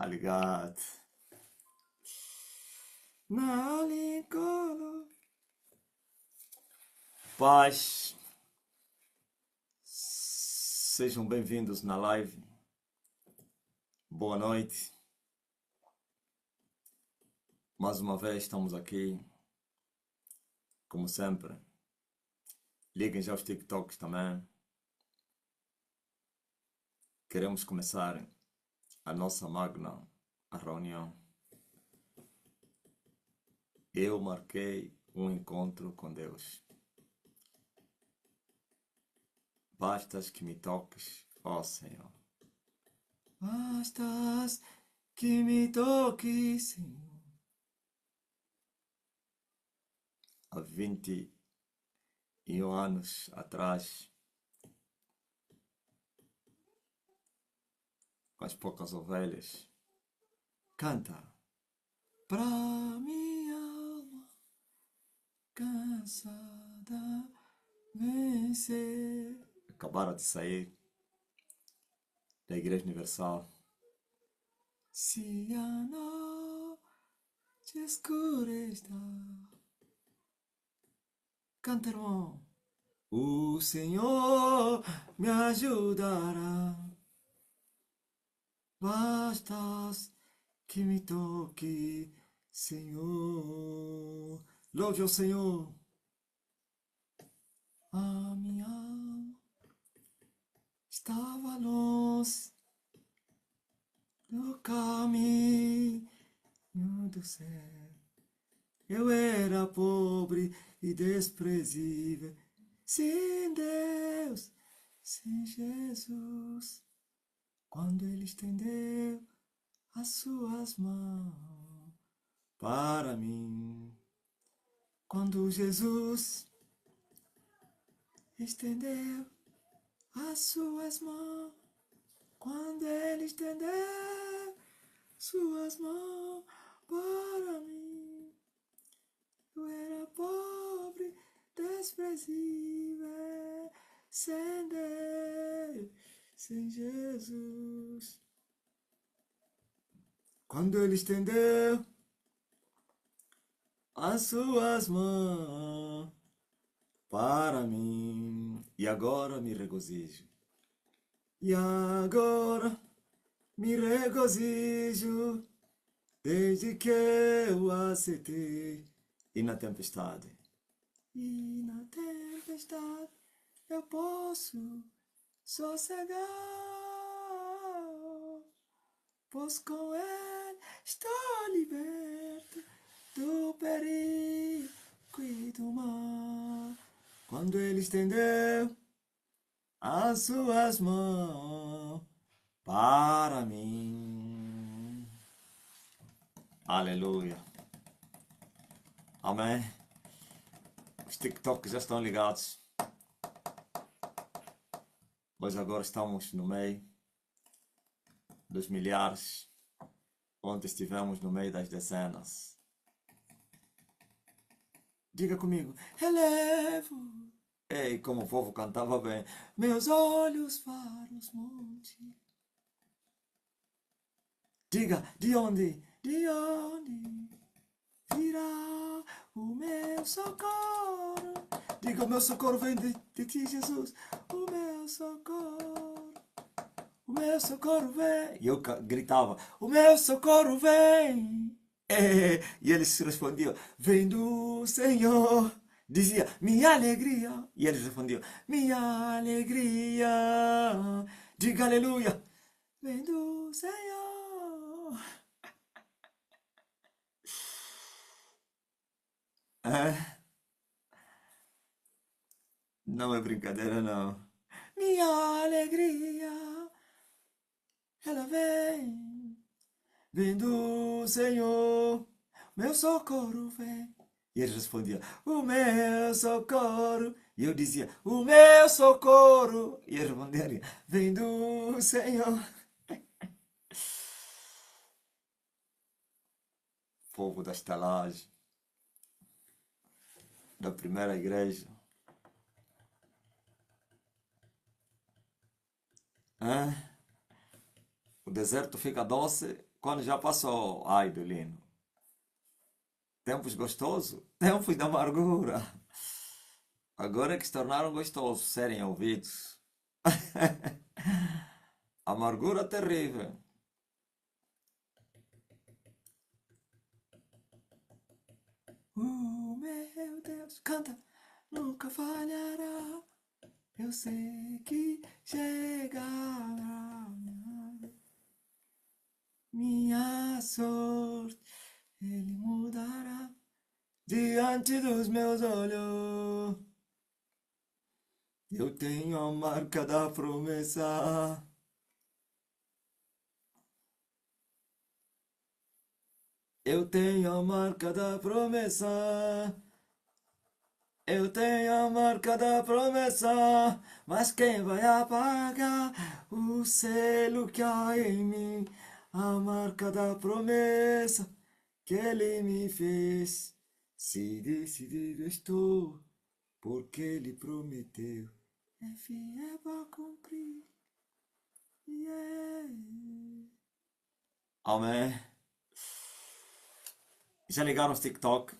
Tá ligado? Na Lincoln. Paz, sejam bem-vindos na live. Boa noite. Mais uma vez estamos aqui, como sempre. Liguem já os TikToks também. Queremos começar a nossa magna a reunião. Eu marquei um encontro com Deus. Bastas que me toques, ó Senhor. Bastas que me toques, Senhor. Há 21 anos atrás, com as poucas ovelhas, canta pra minha alma cansada vencer. Acabaram de sair da Igreja Universal. Se a noite escura está, canta, irmão. O Senhor me ajudará. Bastas que me toque, Senhor. Louve ao Senhor. A minha alma estava longe do caminho do céu. Eu era pobre e desprezível, sem Deus, sem Jesus. Quando Ele estendeu as suas mãos para mim. Quando Jesus estendeu as suas mãos, quando Ele estendeu suas mãos para mim. Eu era pobre, desprezível, sem Deus, sem Jesus. Quando Ele estendeu as suas mãos para mim, e agora me regozijo. E agora me regozijo, desde que eu aceitei. E na tempestade? E na tempestade eu posso sossegar, pois com Ele estou liberto do perigo e do mal. Quando Ele estendeu as suas mãos para mim. Aleluia. Amém. Os TikToks já estão ligados. Pois agora estamos no meio dos milhares. Ontem estivemos no meio das dezenas. Diga comigo. Elevo. Ei, como o povo cantava bem. Meus olhos para os montes. Diga, de onde? De onde virá o meu socorro? Diga, o meu socorro vem de ti, Jesus. O meu socorro. O meu socorro vem. E eu gritava, o meu socorro vem. E eles respondiam, vem do Senhor. Dizia, minha alegria. E eles respondiam, minha alegria. Diga aleluia. Vem do Senhor. É, não é brincadeira, não. Minha alegria, ela vem, vem do Senhor. Meu socorro vem. E eles respondiam, o meu socorro. E eu dizia, o meu socorro. E eles respondiam, vem do Senhor. Povo da estalagem, da primeira igreja. O deserto fica doce Quando já passou, ai, Dolino. Tempos gostosos? Tempos da amargura. Agora é que se tornaram gostosos serem ouvidos. Amargura terrível. Meu Deus, canta, nunca falhará. Eu sei que chegará minha sorte, ele mudará diante dos meus olhos. Eu tenho a marca da promessa. Eu tenho a marca da promessa. Eu tenho a marca da promessa. Mas quem vai apagar o selo que há em mim? A marca da promessa que ele me fez. Se decidido estou, porque ele prometeu. É fiel para cumprir. Yeah. Amém. Já ligaram os TikTok?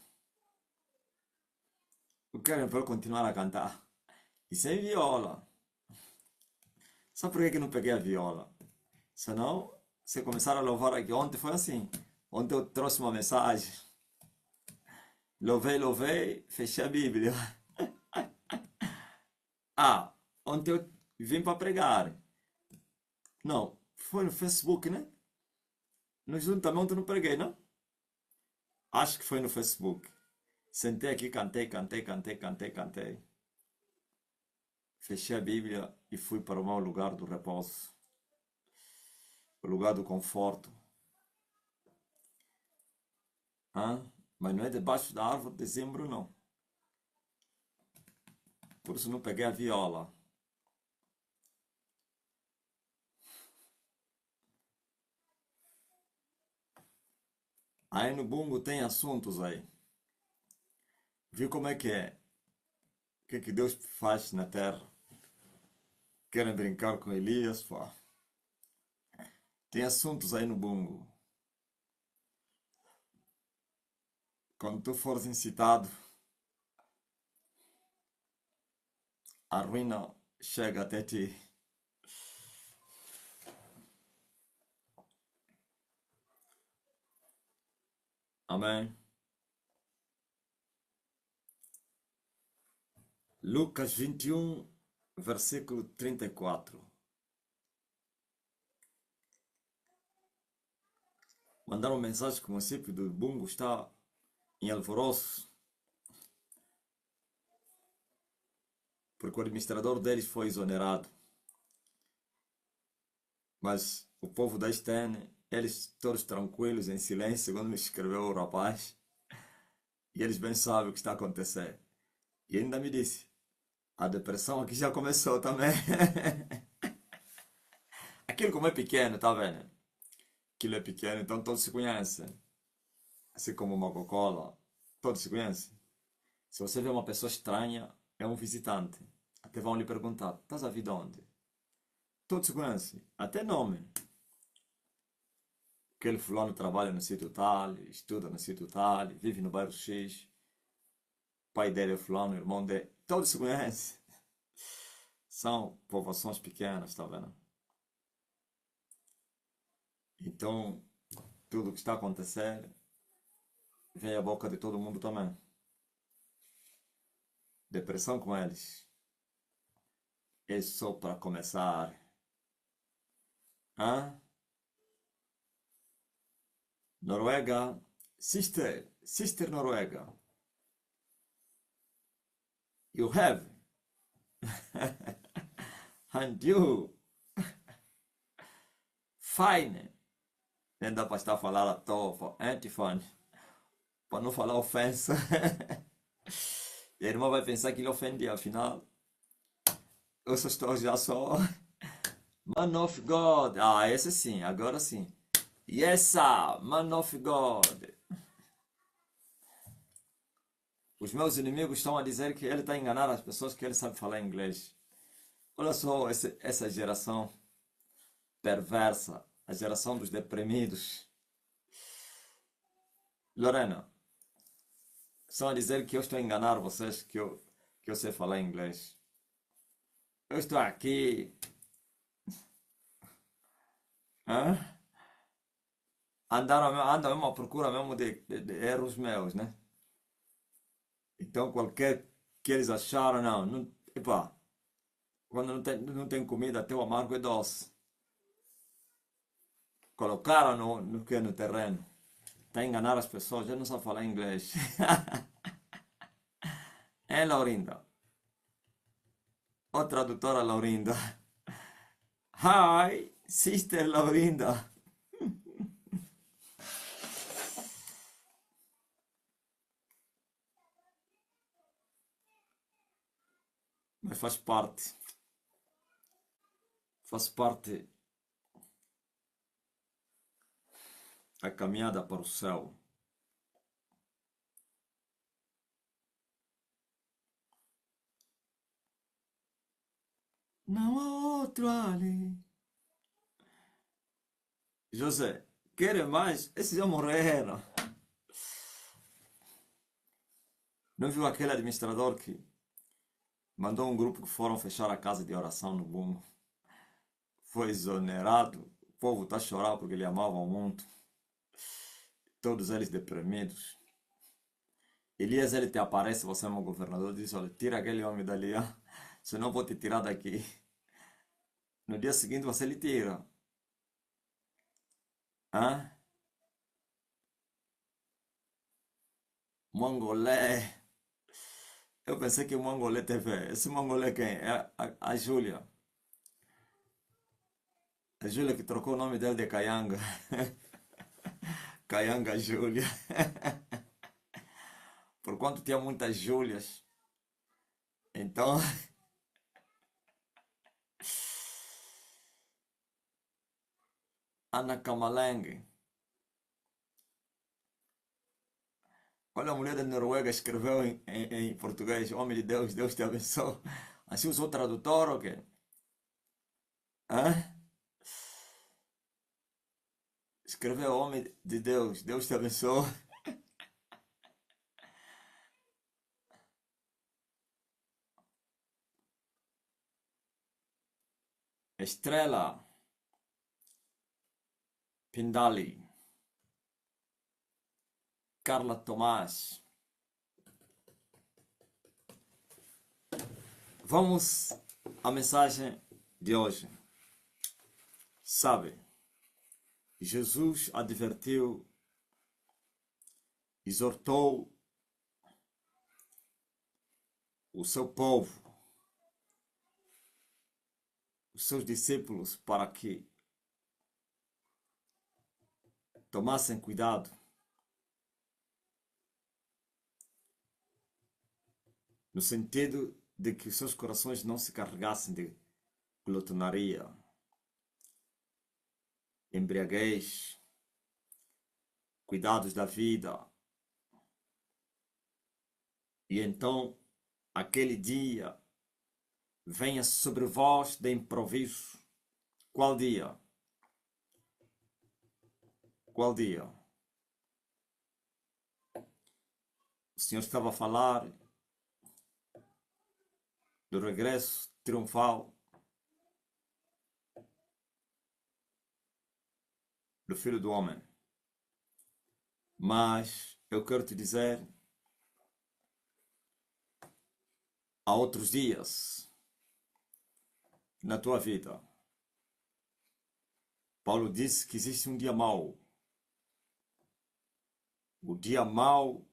Eu quero para continuar a cantar. E sem viola. Sabe por que eu não peguei a viola? Senão, se começar a louvar aqui, ontem foi assim. Ontem eu trouxe uma mensagem. Louvei, louvei, fechei a Bíblia. Ah, ontem eu vim para pregar. Não, foi no Facebook, né? No juntamento eu não preguei, não? Acho que foi no Facebook. Sentei aqui, cantei, cantei, cantei, cantei, cantei. Fechei a Bíblia e fui para o meu lugar do repouso. O lugar do conforto. Hã? Mas não é debaixo da árvore de dezembro, não. Por isso não peguei a viola. Aí no bungo tem assuntos aí. Viu como é que é? O que Deus faz na terra? Querem brincar com Elias? Pô. Tem assuntos aí no bungo. Quando tu fores incitado, a ruína chega até ti. Amém? Lucas 21, versículo 34. Mandaram mensagem que o município do Bungo está em alvoroço, porque o administrador deles foi exonerado. Mas o povo da Estene, eles todos tranquilos, em silêncio, quando me escreveu o rapaz, e eles bem sabem o que está a acontecer. E ainda me disse, a depressão aqui já começou também. Aquilo como é pequeno, tá vendo? Aquilo é pequeno, então todos se conhecem. Assim como uma Coca-Cola, todos se conhecem. Se você vê uma pessoa estranha, é um visitante. Até vão lhe perguntar, estás a vir de onde? Todos se conhecem, até nome. Aquele fulano trabalha no sítio tal, estuda no sítio tal, vive no bairro X. Pai dele é fulano, irmão dele, todos se conhecem. São povoações pequenas, tá vendo? Então, tudo que está a acontecer vem à boca de todo mundo também. Depressão com eles. É só para começar. Hã? Noruega. Sister Noruega. You have. And you. Fine. Nem dá para estar a falar à toa. Antifone. Para não falar ofensa. E a irmã vai pensar que ele ofende, afinal. Eu só estou já só. Man of God. Ah, esse sim, agora sim. Yes, sir. Man of God. Os meus inimigos estão a dizer que ele está a enganar as pessoas que ele sabe falar inglês. Olha só essa geração perversa. A geração dos deprimidos. Lorena, estão a dizer que eu estou a enganar vocês, que eu sei falar inglês. Eu estou aqui, hã? Andam mesmo à procura mesmo de erros meus, né? Então qualquer que eles acharam, não, epá, quando não tem comida, até o amargo é doce. Colocaram no que no terreno. Está a enganar as pessoas, já não sabe falar inglês. É Laurinda, ou tradutora Laurinda. Hi, sister Laurinda. Mas faz parte da caminhada para o céu. Não há outro ali. José, querem mais? Esses já morreram. Não viu aquele administrador que mandou um grupo que foram fechar a casa de oração no Bumbo? Foi exonerado. O povo está a chorar porque ele amava muito. Todos eles deprimidos. Elias, ele te aparece, você é meu governador, diz, olha, tira aquele homem dali, ó, senão vou te tirar daqui. No dia seguinte você lhe tira. Hã? Mongolé. Eu pensei que o Mongolé teve. Esse Mongolé quem? É a Júlia. A Júlia que trocou o nome dele de Kayanga. Kayanga Júlia. Por quanto tinha muitas Júlias. Então, Ana Kamalengue. Olha, a mulher da Noruega escreveu em português: Homem de Deus, Deus te abençoe. Assim usou o tradutor ou quê? Hã? Escreveu: Homem de Deus, Deus te abençoe. Estrela Pindali. Carla Tomás. Vamos à mensagem de hoje. Sabe, Jesus advertiu, exortou o seu povo, os seus discípulos, para que tomassem cuidado no sentido de que os seus corações não se carregassem de glutonaria, embriaguez, cuidados da vida. E então, aquele dia venha sobre vós de improviso. Qual dia? Qual dia? O Senhor estava a falar do regresso triunfal do Filho do Homem. Mas eu quero te dizer, há outros dias na tua vida. Paulo disse que existe um dia mau. O dia mau,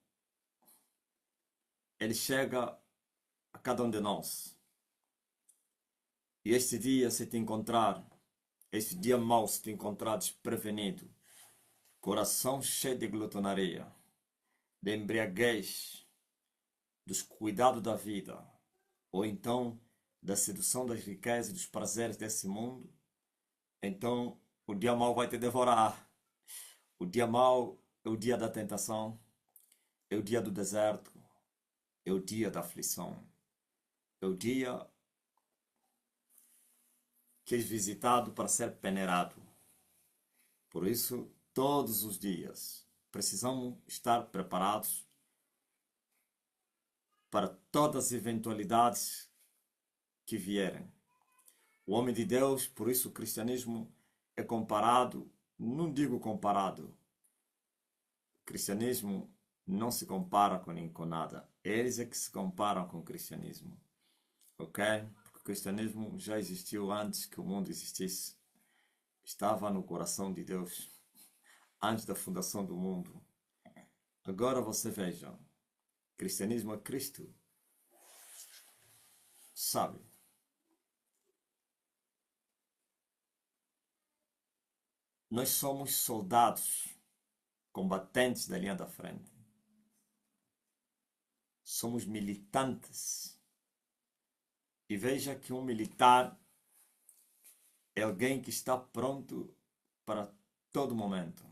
ele chega a cada um de nós. E este dia, se te encontrar, este dia mau, se te encontrar desprevenido, coração cheio de glutonaria, de embriaguez, dos cuidados da vida, ou então da sedução das riquezas e dos prazeres desse mundo, então o dia mau vai te devorar. O dia mau é o dia da tentação, é o dia do deserto, é o dia da aflição, é o dia que és visitado para ser peneirado. Por isso, todos os dias, precisamos estar preparados para todas as eventualidades que vierem. O homem de Deus, por isso o cristianismo é comparado, não digo comparado, o cristianismo não se compara com nada, eles é que se comparam com o cristianismo, ok? Porque o cristianismo já existiu antes que o mundo existisse, estava no coração de Deus, antes da fundação do mundo. Agora você veja, cristianismo é Cristo, sabe? Nós somos soldados, combatentes da linha da frente. Somos militantes. E veja que um militar é alguém que está pronto para todo momento.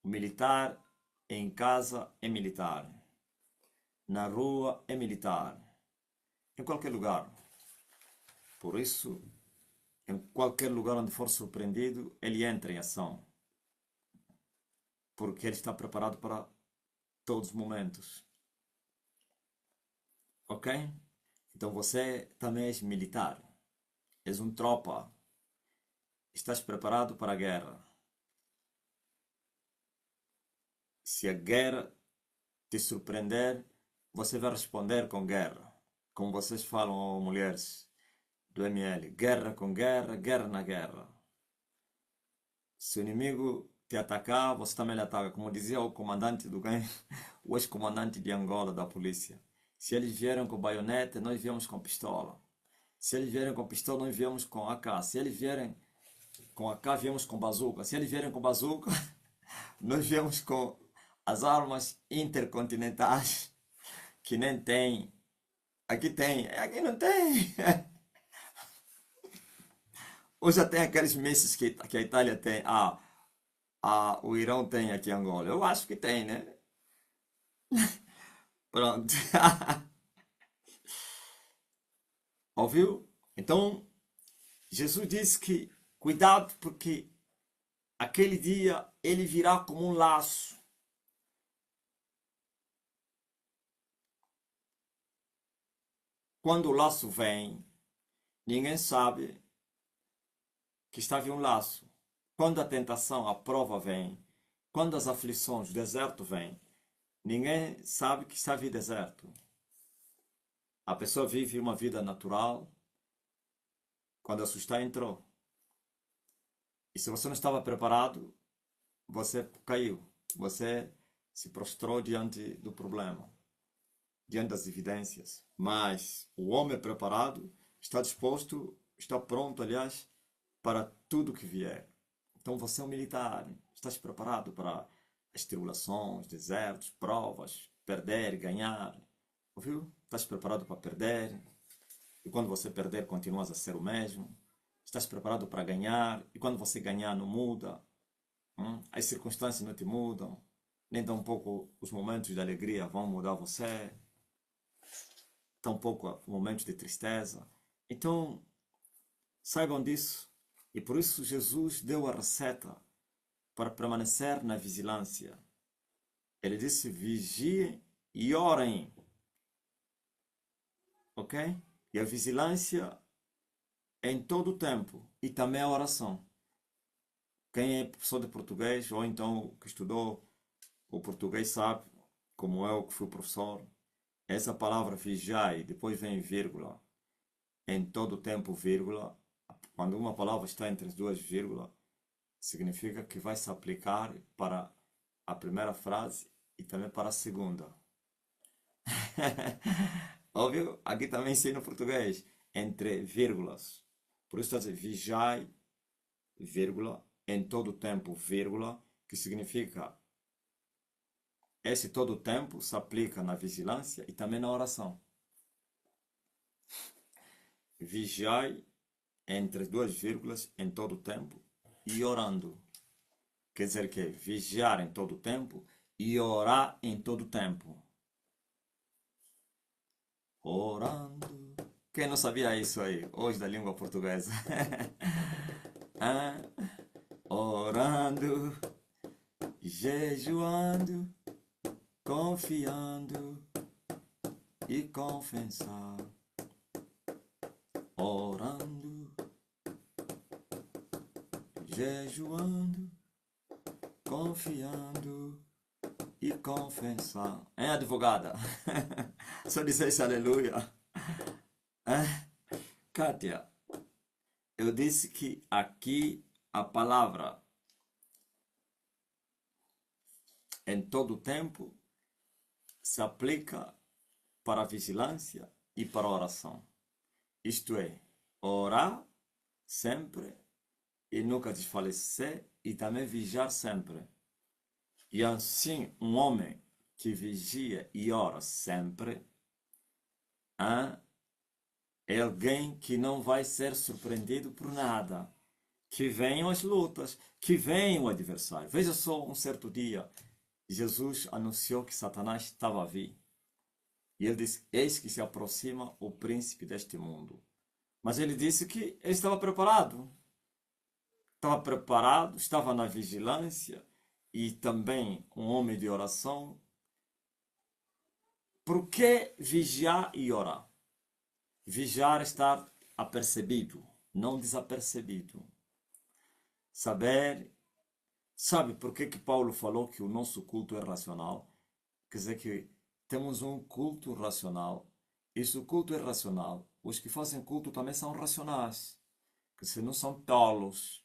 O militar em casa é militar. Na rua é militar. Em qualquer lugar. Por isso, em qualquer lugar onde for surpreendido, ele entra em ação. Porque ele está preparado para todos os momentos. Ok? Então você também és militar. És um tropa. Estás preparado para a guerra. Se a guerra te surpreender, você vai responder com guerra. Como vocês falam, mulheres do ML. Guerra com guerra, guerra na guerra. Se o inimigo te atacar, você também lhe ataca. Como dizia o comandante do ganho, o ex-comandante de Angola, da polícia. Se eles vieram com baionete, nós viemos com pistola. Se eles vierem com pistola, nós viemos com AK. Se eles vierem com AK, viemos com bazuca. Se eles vierem com bazuca, nós viemos com as armas intercontinentais, que nem tem. Aqui tem, aqui não tem. Ou já tem aqueles mísseis que a Itália tem. O Irão tem aqui em Angola. Eu acho que tem, né? Pronto. Ouviu? Então, Jesus disse que cuidado porque aquele dia ele virá como um laço. Quando o laço vem, ninguém sabe que está vindo um laço. Quando a tentação, a prova vem, quando as aflições, o deserto vem, ninguém sabe que está vindo deserto. A pessoa vive uma vida natural, quando assustar entrou. E se você não estava preparado, você caiu. Você se prostrou diante do problema, diante das evidências. Mas o homem preparado está disposto, está pronto, aliás, para tudo que vier. Então você é um militar, estás preparado para as tribulações, desertos, provas, perder, ganhar. Ouviu? Estás preparado para perder. E quando você perder, continuas a ser o mesmo. Estás preparado para ganhar. E quando você ganhar, não muda. As circunstâncias não te mudam. Nem tampouco os momentos de alegria vão mudar você. Tampouco os momentos de tristeza. Então, saibam disso. E por isso Jesus deu a receita para permanecer na vigilância. Ele disse: vigiem e orem. Ok? E a vigilância é em todo o tempo. E também a oração. Quem é professor de português, ou então que estudou o português sabe, como eu que fui professor, essa palavra vigiai, depois vem vírgula. Em todo o tempo, vírgula. Quando uma palavra está entre as duas vírgulas, significa que vai se aplicar para a primeira frase e também para a segunda. Óbvio, aqui também ensino português, entre vírgulas. Por isso está a dizer vigiai, vírgula, em todo o tempo, vírgula, que significa esse todo o tempo se aplica na vigilância e também na oração. Vigiai, entre duas vírgulas, em todo o tempo, e orando. Quer dizer que vigiar em todo o tempo e orar em todo o tempo. Orando. Quem não sabia isso aí? Hoje da língua portuguesa. Orando. jejuando, confiando e confessar, orando, jejuando, confiando e confessar. Hein, advogada? Só disseste aleluia. Kátia, eu disse que aqui a palavra em todo o tempo se aplica para a vigilância e para a oração. Isto é, orar sempre e nunca desfalecer e também vigiar sempre. E assim, um homem que vigia e ora sempre é alguém que não vai ser surpreendido por nada. Que venham as lutas, que venha o adversário. Veja só, um certo dia, Jesus anunciou que Satanás estava a vir. E ele disse, eis que se aproxima o príncipe deste mundo. Mas ele disse que ele estava preparado. Estava preparado, estava na vigilância e também um homem de oração. Por que vigiar e orar? Vigiar é estar apercebido, não desapercebido. Sabe por que Paulo falou que o nosso culto é racional? Quer dizer que temos um culto racional. E se o culto é racional, os que fazem culto também são racionais. Quer dizer, não são tolos,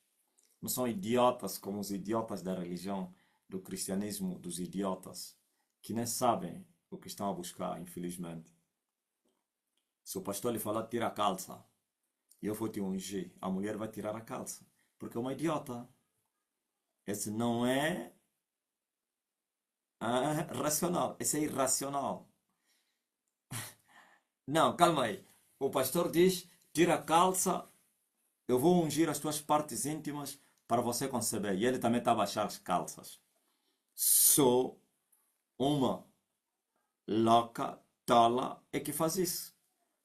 não são idiotas como os idiotas da religião, do cristianismo, dos idiotas, que nem sabem o que estão a buscar, infelizmente. Se o pastor lhe falar, tira a calça, e eu vou te ungir, a mulher vai tirar a calça, porque é uma idiota. Esse não é racional, esse é irracional. Não, calma aí. O pastor diz, tira a calça, eu vou ungir as tuas partes íntimas para você conceber. E ele também está a baixar as calças. Só uma louca, tola, é que faz isso.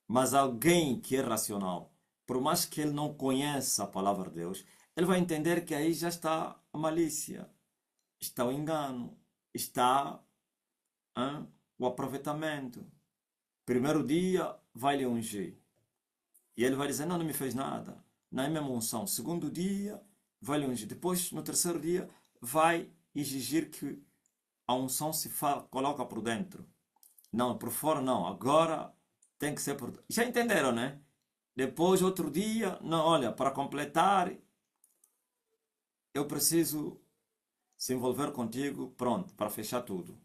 Mas alguém que é racional, por mais que ele não conheça a palavra de Deus, ele vai entender que aí já está a malícia, está o engano, está o aproveitamento. Primeiro dia vai lhe ungir. E ele vai dizer, não, não me fez nada. Não é minha unção. Segundo dia vai lhe ungir. Depois, no terceiro dia, vai exigir que a unção se coloca por dentro. Não, por fora não. Agora tem que ser por dentro. Já entenderam, né? Depois, outro dia, não, olha, para completar, eu preciso se envolver contigo, pronto, para fechar tudo.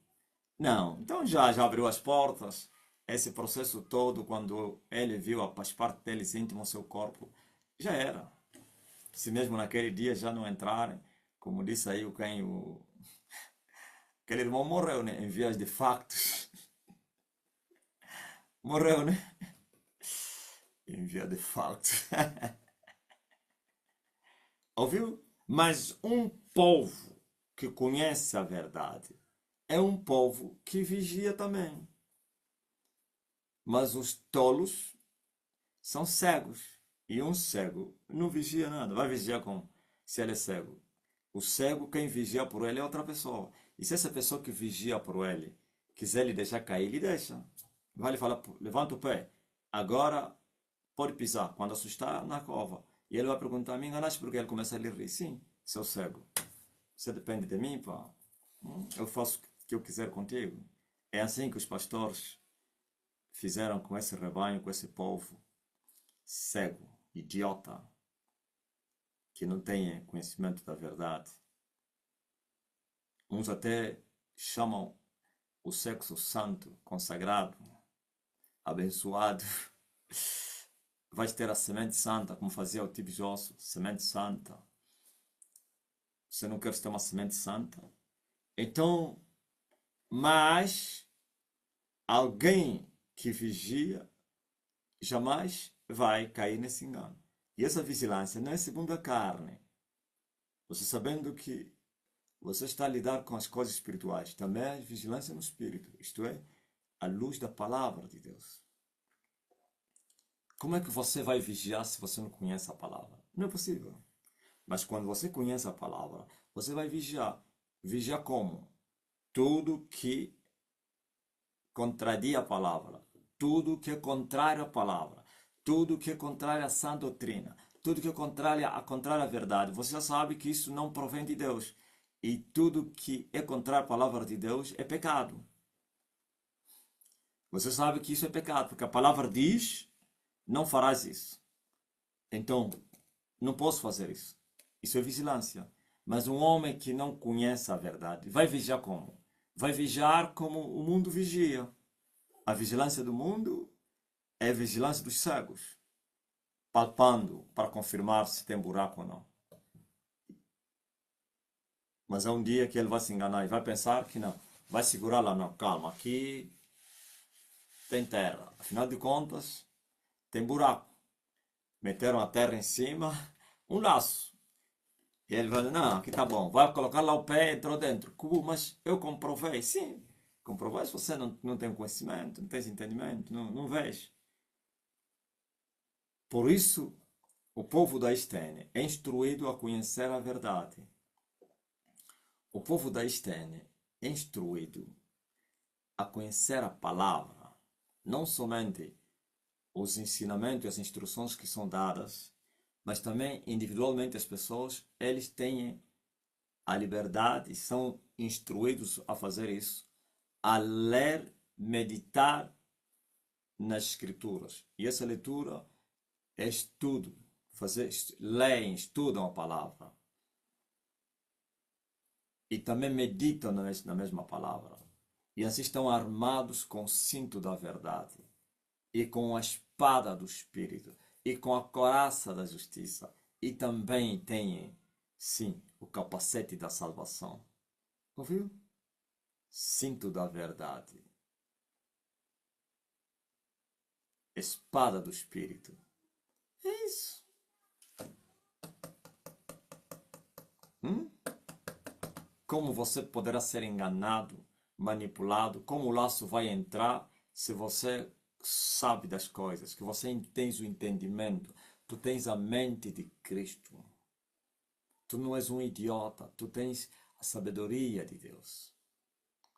Não, então já abriu as portas. Esse processo todo, quando ele viu as partes deles íntimas ao seu corpo, já era. Se mesmo naquele dia já não entrarem, como disse aí aquele irmão morreu, né? Em vias de factos. Morreu, né? Em via de factos. Ouviu? Mas um povo que conhece a verdade é um povo que vigia também. Mas os tolos são cegos. E um cego não vigia nada. Vai vigiar como? Se ele é cego. O cego, quem vigia por ele é outra pessoa. E se essa pessoa que vigia por ele quiser lhe deixar cair, ele deixa. Vai lhe falar, levanta o pé. Agora pode pisar. Quando assustar, na cova. E ele vai perguntar, me enganaste porque ele começa a lhe rir. Sim, seu cego. Você depende de mim, pá. Eu faço o que eu quiser contigo. É assim que os pastores fizeram com esse rebanho, com esse povo cego, idiota, que não tem conhecimento da verdade. Uns até chamam o sexo santo, consagrado, abençoado. Vais ter a semente santa, como fazia o Tibo Josso, semente santa. Você não quer ter uma semente santa? Então, mas alguém que vigia jamais vai cair nesse engano. E essa vigilância não é segundo a carne. Você sabendo que você está a lidar com as coisas espirituais, também é vigilância no espírito, isto é, a luz da palavra de Deus. Como é que você vai vigiar se você não conhece a palavra? Não é possível. Mas quando você conhece a palavra, você vai vigiar. Vigiar como? Tudo que contradia a palavra, tudo que é contrário à palavra, tudo que é contrário à sã doutrina, tudo que é contrário à verdade. Você já sabe que isso não provém de Deus. E tudo que é contrário à palavra de Deus é pecado. Você sabe que isso é pecado, porque a palavra diz, não farás isso. Então, não posso fazer isso. Isso é vigilância. Mas um homem que não conhece a verdade vai vigiar como? Vai vigiar como o mundo vigia. A vigilância do mundo é a vigilância dos cegos, palpando para confirmar se tem buraco ou não. Mas é um dia que ele vai se enganar e vai pensar que não. Vai segurar lá, não, calma, aqui tem terra. Afinal de contas, tem buraco. Meteram a terra em cima, um laço. E ele vai dizer, não, aqui tá bom. Vai colocar lá o pé, entrou dentro. Mas eu comprovei. Sim, comprovei se você não tem conhecimento, não tem entendimento, não vês. Por isso, o povo da Estene é instruído a conhecer a verdade. O povo da Estene é instruído a conhecer a palavra, não somente os ensinamentos e as instruções que são dadas, mas também individualmente as pessoas, eles têm a liberdade e são instruídos a fazer isso, a ler, meditar nas escrituras. E essa leitura é estudo, leem, estudam a palavra. E também meditam na mesma palavra. E assim estão armados com o cinto da verdade, e com a espada do Espírito, e com a coraça da justiça. E também têm, sim, o capacete da salvação. Ouviu? Cinto da verdade. Espada do Espírito. É isso. Como você poderá ser enganado, manipulado? Como o laço vai entrar se você sabe das coisas, que você tens o entendimento, tu tens a mente de Cristo. Tu não és um idiota, tu tens a sabedoria de Deus.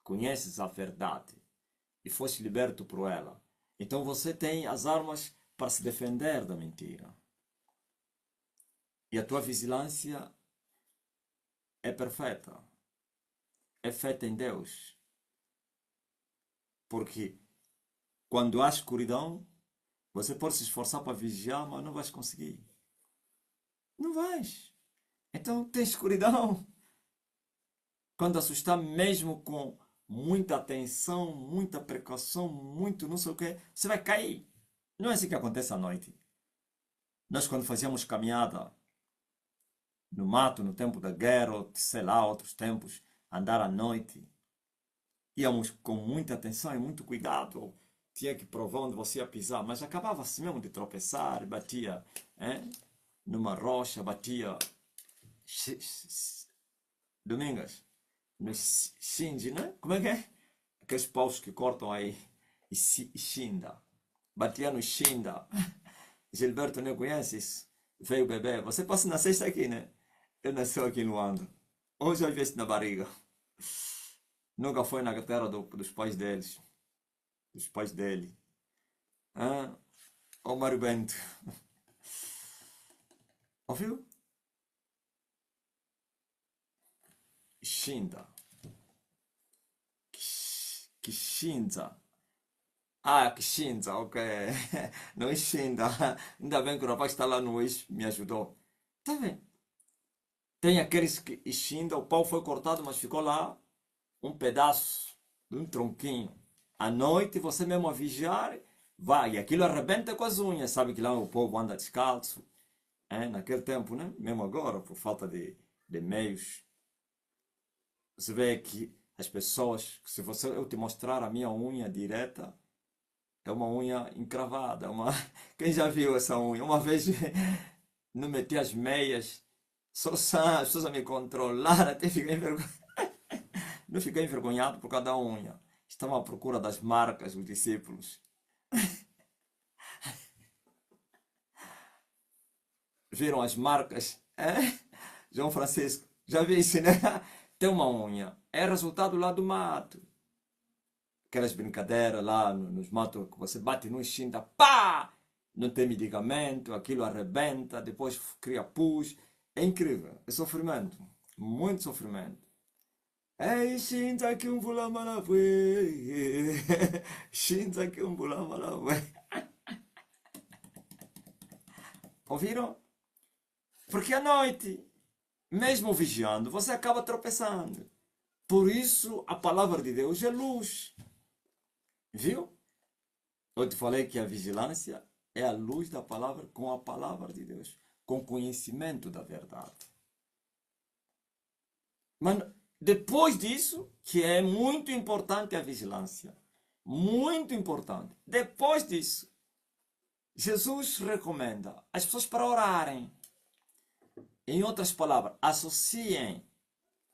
Conheces a verdade e foste liberto por ela. Então você tem as armas para se defender da mentira. E a tua vigilância é perfeita. É feita em Deus. Porque quando há escuridão, você pode se esforçar para vigiar, mas não vais conseguir. Não vais. Então tem escuridão. Quando assustar, mesmo com muita atenção, muita precaução, muito não sei o que, você vai cair. Não é assim que acontece à noite. Nós, quando fazíamos caminhada no mato, no tempo da guerra, ou sei lá, outros tempos, andar à noite, íamos com muita atenção e muito cuidado. Tinha que provar onde você ia pisar, mas acabava assim mesmo de tropeçar, batia numa rocha, batia. Domingas, no Shinji, né? Como é que é? Aqueles paus que cortam aí. E Shinda. Batia no Shinda. Gilberto, não conhece isso? Veio o bebê. Você passa na sexta aqui, né? Eu nasci aqui no Luanda. Hoje eu vi na barriga. Nunca foi na terra dos pais deles. Dos pais dele. Ah, o Mário Bento. Ouviu? Shinda. Kishinza. Ah, Kishinza, ok. Não é Shinda. Ainda bem que o rapaz que está lá no ex me ajudou. Tá vendo? Tem aqueles que Shinda, o pau foi cortado, mas ficou lá um pedaço de um tronquinho. À noite, você mesmo a vigiar, vai. E aquilo arrebenta com as unhas. Sabe que lá o povo anda descalço. Naquele tempo, né? Mesmo agora, por falta de meios. Você vê que as pessoas, se eu te mostrar a minha unha direta, é uma unha encravada. Quem já viu essa unha? Uma vez não meti as meias, só as pessoas a me controlar, até fiquei envergonhado. Não fiquei envergonhado por causa da unha. Estava à procura das marcas, os discípulos. Viram as marcas? João Francisco, já vi isso, né? tem uma unha, é resultado lá do mato. Aquelas brincadeiras lá nos matos que você bate no chinta, pá! Não tem medicamento, aquilo arrebenta, depois cria pus. É incrível, é sofrimento, muito sofrimento. Ei, shinta que um bula malabue, shinta que um bula malabue. Ouviram? Porque à noite, mesmo vigiando, você acaba tropeçando. Por isso, a palavra de Deus é luz. Viu? Eu te falei que a vigilância é a luz da palavra com a palavra de Deus, com conhecimento da verdade. Mas depois disso, que é muito importante a vigilância, muito importante. Depois disso, Jesus recomenda as pessoas para orarem. Em outras palavras, associem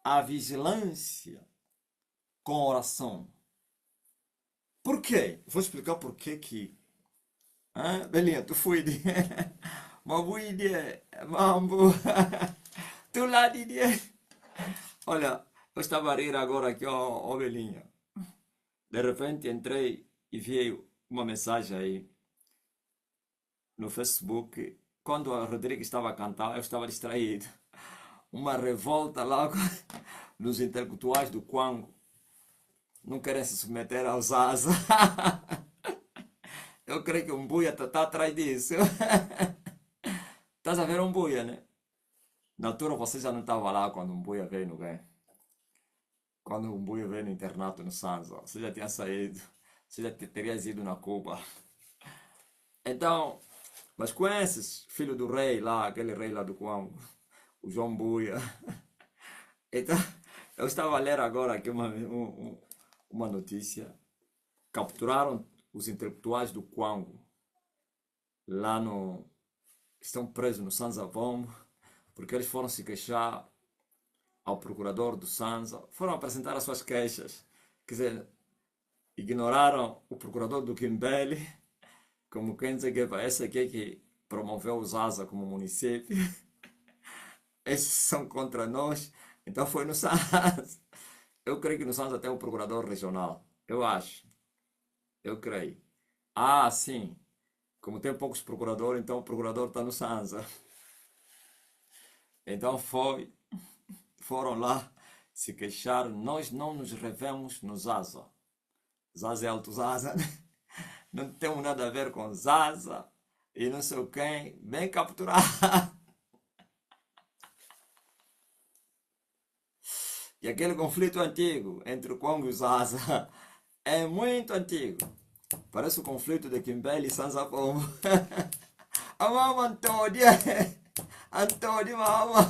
a vigilância com oração. Por quê? Vou explicar por quê que. Belinha, tu fui de. Mabui de. Mambo. Tu lá de. Olha, eu estava a rir agora aqui, ó, Belinha. De repente entrei e vi uma mensagem aí no Facebook. Quando a Rodrigo estava a cantar, eu estava distraído. Uma revolta lá dos intelectuais do Quango. Não querem se submeter aos asa. Eu creio que um buia está atrás disso. Estás a ver um buia, né? Na altura você já não estava lá quando um buia veio no bem. Quando um buia veio no internato no Sanza. Você já tinha saído. Você já teria ido na Cuba. Então, mas conheces filho do rei lá, aquele rei lá do Quango, o João Buia. Então, eu estava a ler agora aqui uma notícia. Capturaram os intelectuais do Quango lá no. Estão presos no Sanza Vombo, porque eles foram se queixar ao procurador do Sanza, foram apresentar as suas queixas. Quer dizer, ignoraram o procurador do Quimbele, como quem diz que esse aqui que promoveu os Asa como município. Esses são contra nós. Então foi no Sanza. Eu creio que no Sanza tem um procurador regional. Eu acho. Eu creio. Ah, sim. Como tem poucos procuradores, então o procurador está no Sanza. Então foram lá, se queixaram. Nós não nos revemos no Zaza. Zaza é Alto Zaza. Não temos nada a ver com Zaza e não sei quem. Bem capturado. E aquele conflito antigo entre o Congo e o Zaza é muito antigo. Parece o conflito de Quimbele e Sanza Pombo. A mama Antônia. Antônio, mama.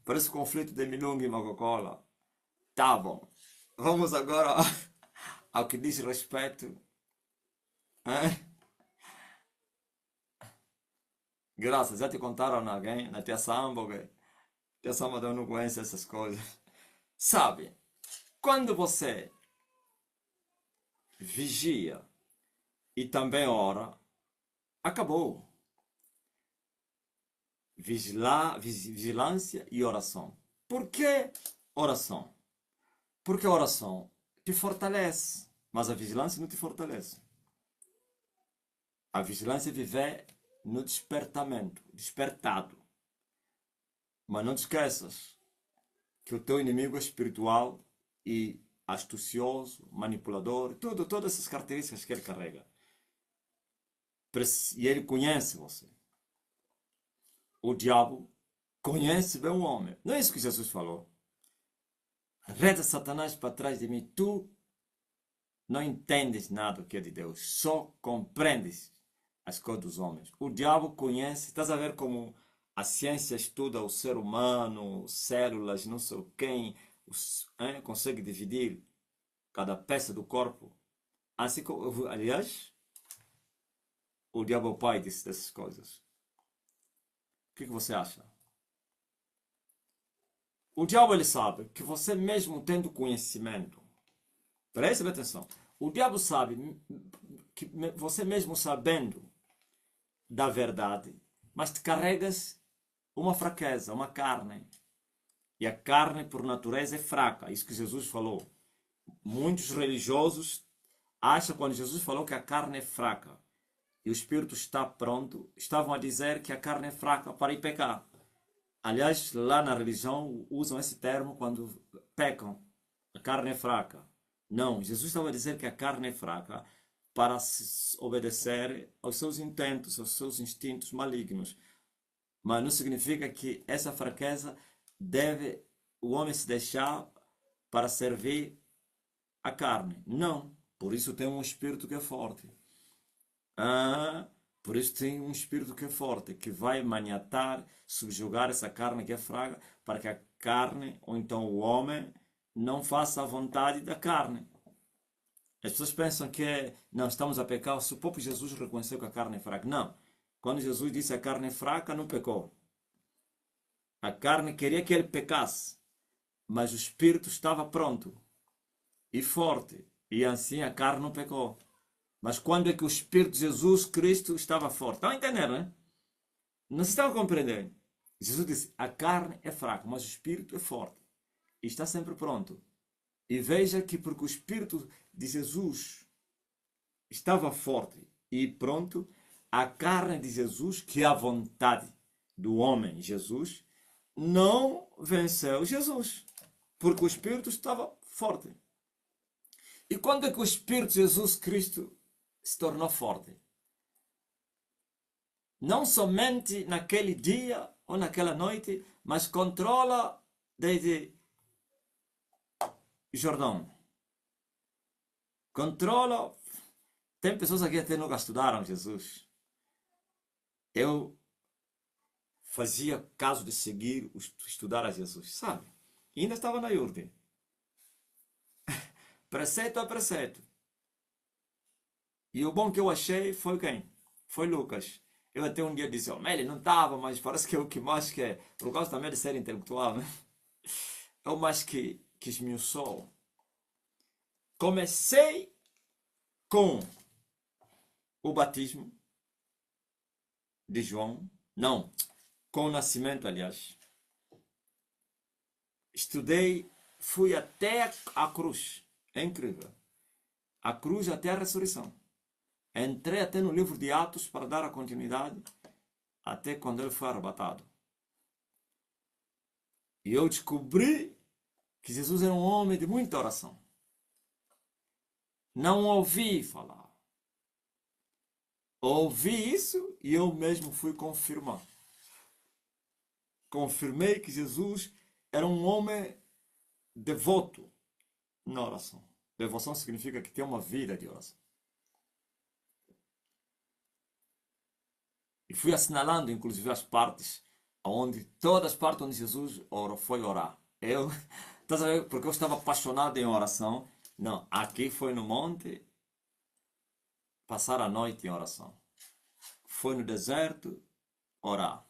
Parece o conflito de Milunga e Magocola. Tá bom. Vamos agora ao que diz respeito. Hein? Graças, já te contaram alguém na tia Samba, que tia Samba não conhece essas coisas. Sabe, quando você vigia e também ora, acabou. Vigilância e oração. Por que oração? Porque a oração te fortalece, mas a vigilância não te fortalece. A vigilância vive no despertamento, despertado. Mas não te esqueças que o teu inimigo é espiritual e astucioso, manipulador, todas essas características que ele carrega. E ele conhece você. O diabo conhece bem o homem. Não é isso que Jesus falou. Reta Satanás para trás de mim. Tu não entendes nada do que é de Deus. Só compreendes as coisas dos homens. O diabo conhece. Estás a ver como a ciência estuda o ser humano, células, não sei quem, consegue dividir cada peça do corpo. Assim como, aliás, o diabo é o pai dessas coisas. O que você acha? O diabo ele sabe que você mesmo tendo conhecimento, preste atenção, o diabo sabe que você mesmo sabendo da verdade, mas te carregas uma fraqueza, uma carne. E a carne, por natureza, é fraca. Isso que Jesus falou. Muitos religiosos acham, quando Jesus falou que a carne é fraca e o espírito está pronto, estavam a dizer que a carne é fraca para ir pecar. Aliás, lá na religião usam esse termo quando pecam. A carne é fraca. Não, Jesus estava a dizer que a carne é fraca para se obedecer aos seus intentos, aos seus instintos malignos. Mas não significa que essa fraqueza deve o homem se deixar para servir a carne. Não. Por isso tem um espírito que é forte. Ah, por isso tem um espírito que é forte, que vai maniatar, subjugar essa carne que é fraca, para que a carne, ou então o homem, não faça a vontade da carne. As pessoas pensam que não, estamos a pecar, se o próprio Jesus reconheceu que a carne é fraca. Não. Quando Jesus disse a carne é fraca, não pecou. A carne queria que ele pecasse, mas o espírito estava pronto e forte, e assim a carne não pecou. Mas quando é que o Espírito de Jesus Cristo estava forte? Estão entendendo, né? Não se estão compreendendo. Jesus disse, a carne é fraca, mas o Espírito é forte. E está sempre pronto. E veja que porque o Espírito de Jesus estava forte e pronto, a carne de Jesus, que é a vontade do homem Jesus, não venceu Jesus. Porque o Espírito estava forte. E quando é que o Espírito de Jesus Cristo se tornou forte? Não somente naquele dia ou naquela noite, mas controla desde Jordão. Controla. Tem pessoas aqui até nunca estudaram Jesus. Eu fazia caso de seguir, estudar a Jesus, sabe? E ainda estava na Iurde. Preceito a preceito. E o bom que eu achei foi quem? Foi Lucas. Eu até um dia disse, oh, ele não estava, mas parece que é o que mais quer. Por causa também de ser intelectual, né? É o mais que esmiuçou. Comecei com o batismo de João. Não, com o nascimento, aliás. Estudei, fui até a cruz. É incrível. A cruz até a ressurreição. Entrei até no livro de Atos para dar a continuidade até quando ele foi arrebatado. E eu descobri que Jesus era um homem de muita oração. Não ouvi falar. Ouvi isso e eu mesmo fui confirmar. Confirmei que Jesus era um homem devoto na oração. Devoção significa que tem uma vida de oração. E fui assinalando, inclusive, as partes, todas as partes onde Jesus orou, foi orar. Eu, tá sabendo, porque eu estava apaixonado em oração. Não, aqui foi no monte, passar a noite em oração. Foi no deserto, orar.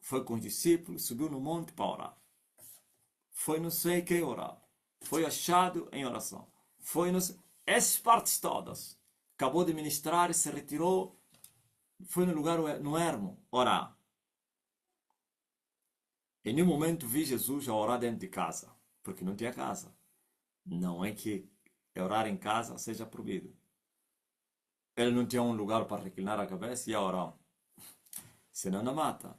Foi com os discípulos, subiu no monte para orar. Foi não sei que orar. Foi achado em oração. Foi no... Essas partes todas. Acabou de ministrar e se retirou. Foi no lugar, no ermo, orar. Em nenhum momento vi Jesus a orar dentro de casa. Porque não tinha casa. Não é que orar em casa seja proibido. Ele não tinha um lugar para reclinar a cabeça e ia orar. Senão não mata.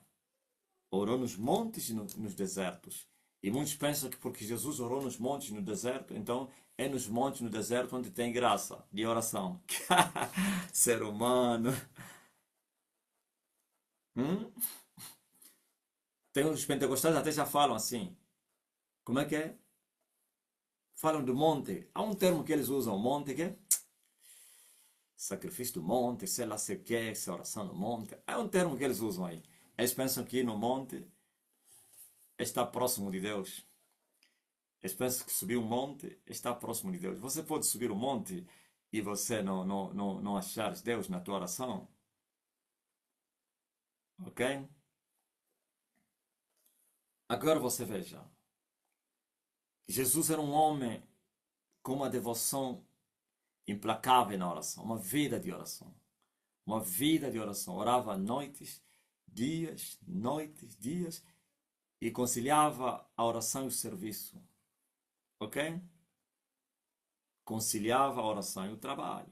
Orou nos montes e nos desertos. E muitos pensam que porque Jesus orou nos montes e no deserto, então é nos montes e no deserto onde tem graça de oração. Ser humano. Tem os pentecostais até já falam assim. Como é que é? Falam do monte. Há um termo que eles usam, monte, que é sacrifício do monte, sei lá se o que, se oração no monte. É um termo que eles usam aí. Eles pensam que no monte está próximo de Deus. Eles pensam que subir um monte está próximo de Deus. Você pode subir um monte e você não achar Deus na tua oração. Ok? Agora você veja. Jesus era um homem com uma devoção implacável na oração, uma vida de oração. Uma vida de oração. Orava noites, dias, e conciliava a oração e o serviço. Ok? Conciliava a oração e o trabalho.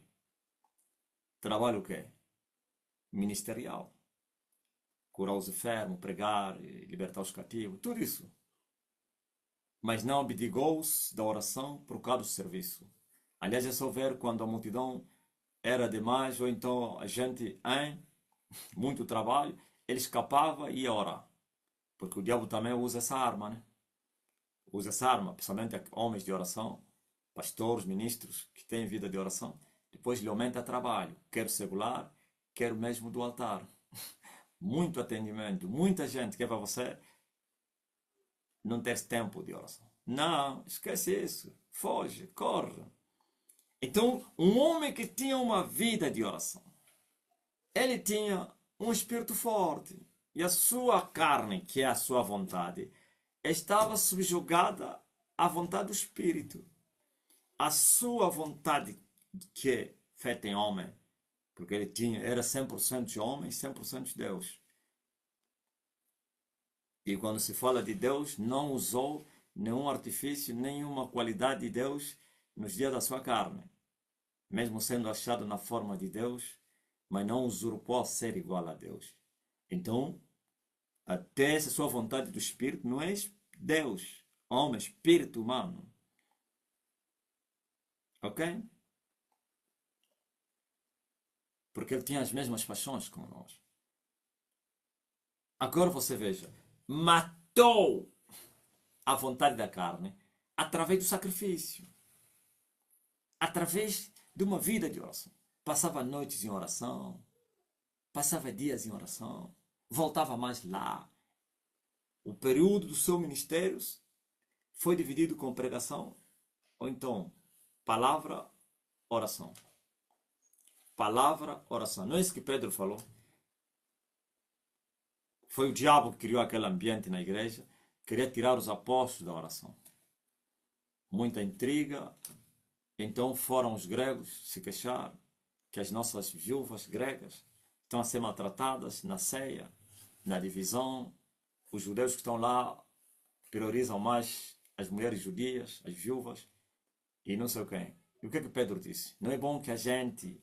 Trabalho o quê? Ministerial. Curar os enfermos, pregar, libertar os cativos, tudo isso. Mas não abdicou-se da oração por causa do serviço. Aliás, é só ver quando a multidão era demais, ou então a gente, muito trabalho, ele escapava e ia orar. Porque o diabo também usa essa arma, né? Usa essa arma, principalmente homens de oração, pastores, ministros que têm vida de oração. Depois lhe aumenta trabalho, quer secular, quer mesmo do altar. Muito atendimento, muita gente quer para você não ter tempo de oração. Não, esquece isso. Foge, corre. Então, um homem que tinha uma vida de oração, ele tinha um espírito forte. E a sua carne, que é a sua vontade, estava subjugada à vontade do espírito. A sua vontade, que é feita em homem, porque ele era 100% de homem, 100% de Deus. E quando se fala de Deus, não usou nenhum artifício, nenhuma qualidade de Deus nos dias da sua carne. Mesmo sendo achado na forma de Deus, mas não usurpou ser igual a Deus. Então, até essa sua vontade do Espírito não é Deus, homem, espírito humano. Ok? Porque ele tinha as mesmas paixões como nós. Agora você veja, matou a vontade da carne através do sacrifício. Através de uma vida de oração. Passava noites em oração, passava dias em oração, voltava mais lá. O período dos seus ministérios foi dividido com pregação, ou então palavra, oração. Palavra, oração. Não é isso que Pedro falou? Foi o diabo que criou aquele ambiente na igreja, queria tirar os apóstolos da oração. Muita intriga. Então foram os gregos se queixar que as nossas viúvas gregas estão a ser maltratadas na ceia, na divisão. Os judeus que estão lá priorizam mais as mulheres judias, as viúvas, e não sei o quê. E o que é que Pedro disse? Não é bom que a gente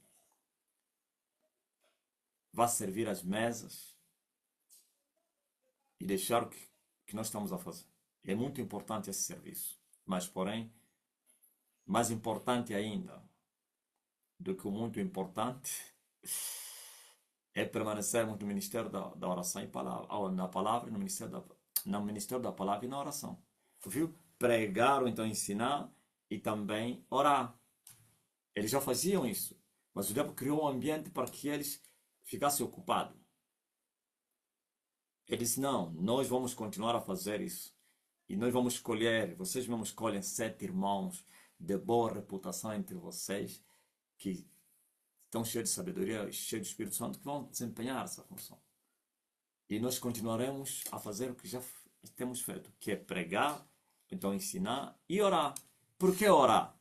vá servir as mesas e deixar o que nós estamos a fazer. É muito importante esse serviço. Mas, porém, mais importante ainda do que o muito importante é permanecermos no ministério da oração e palavra, ou na palavra, no ministério da palavra e na oração. Viu? Pregar ou então ensinar e também orar. Eles já faziam isso, mas o diabo criou um ambiente para que eles ficassem ocupados. Ele disse, não, nós vamos continuar a fazer isso. E nós vamos escolher, vocês mesmos escolhem 7 irmãos de boa reputação entre vocês, que estão cheios de sabedoria, cheios do Espírito Santo, que vão desempenhar essa função. E nós continuaremos a fazer o que já temos feito, que é pregar, então ensinar e orar. Por que orar?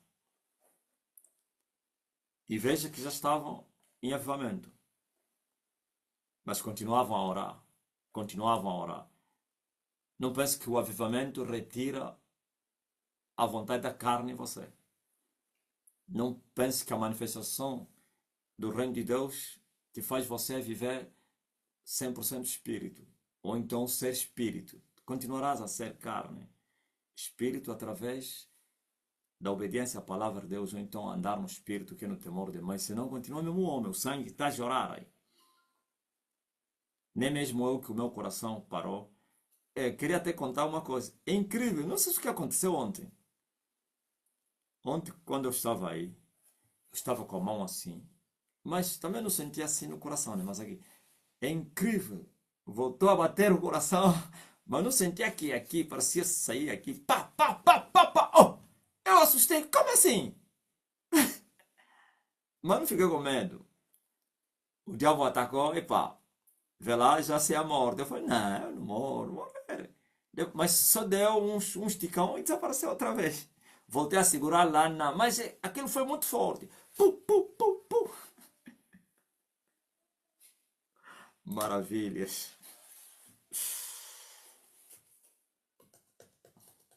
E veja que já estavam em avivamento. Mas continuavam a orar. Continuavam a orar. Não pense que o avivamento retira a vontade da carne em você. Não pense que a manifestação do reino de Deus te faz você viver 100% espírito. Ou então ser espírito. Continuarás a ser carne. Espírito através da obediência à palavra de Deus. Ou então andar no espírito que é no temor de mãe. Senão continua mesmo homem. O sangue está a chorar aí. Nem mesmo eu que o meu coração parou. Queria até contar uma coisa. É incrível. Não sei o que aconteceu ontem. Ontem, quando eu estava aí, eu estava com a mão assim. Mas também não sentia assim no coração, né? Mas aqui. É incrível. Voltou a bater o coração. Mas não sentia que aqui, parecia sair aqui. Pá, pá, pá, pá, pá. Oh! Eu assustei. Como assim? Mas não fiquei com medo. O diabo atacou e pá. Vê lá, já se é morto. Eu falei, não, eu não morro, morrer. Mas só deu um esticão e desapareceu outra vez. Voltei a segurar lá na... Mas aquilo foi muito forte. Pu, pu, pu, pu. Maravilhas.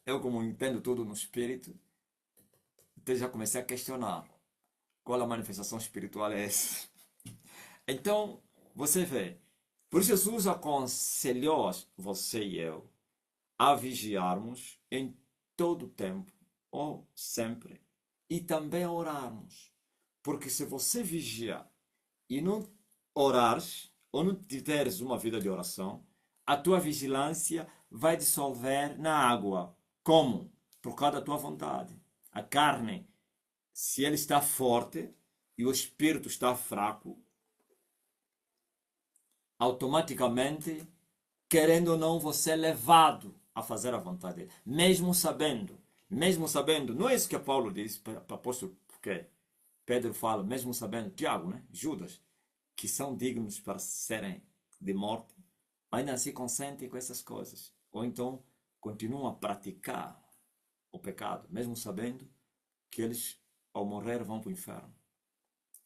Eu, como entendo tudo no espírito, até já comecei a questionar qual a manifestação espiritual é essa. Então, você vê, por isso Jesus aconselhou você e eu a vigiarmos em todo o tempo, ou sempre, e também a orarmos. Porque se você vigiar e não orares, ou não tiveres uma vida de oração, a tua vigilância vai dissolver na água. Como? Por causa da tua vontade. A carne, se ele está forte e o espírito está fraco, automaticamente, querendo ou não, você é levado a fazer a vontade dele. Mesmo sabendo, não é isso que Paulo diz para o apóstolo, porque Pedro fala, mesmo sabendo, Tiago, né? Judas, que são dignos para serem de morte, ainda assim consentem com essas coisas. Ou então continuam a praticar o pecado, mesmo sabendo que eles, ao morrer, vão para o inferno.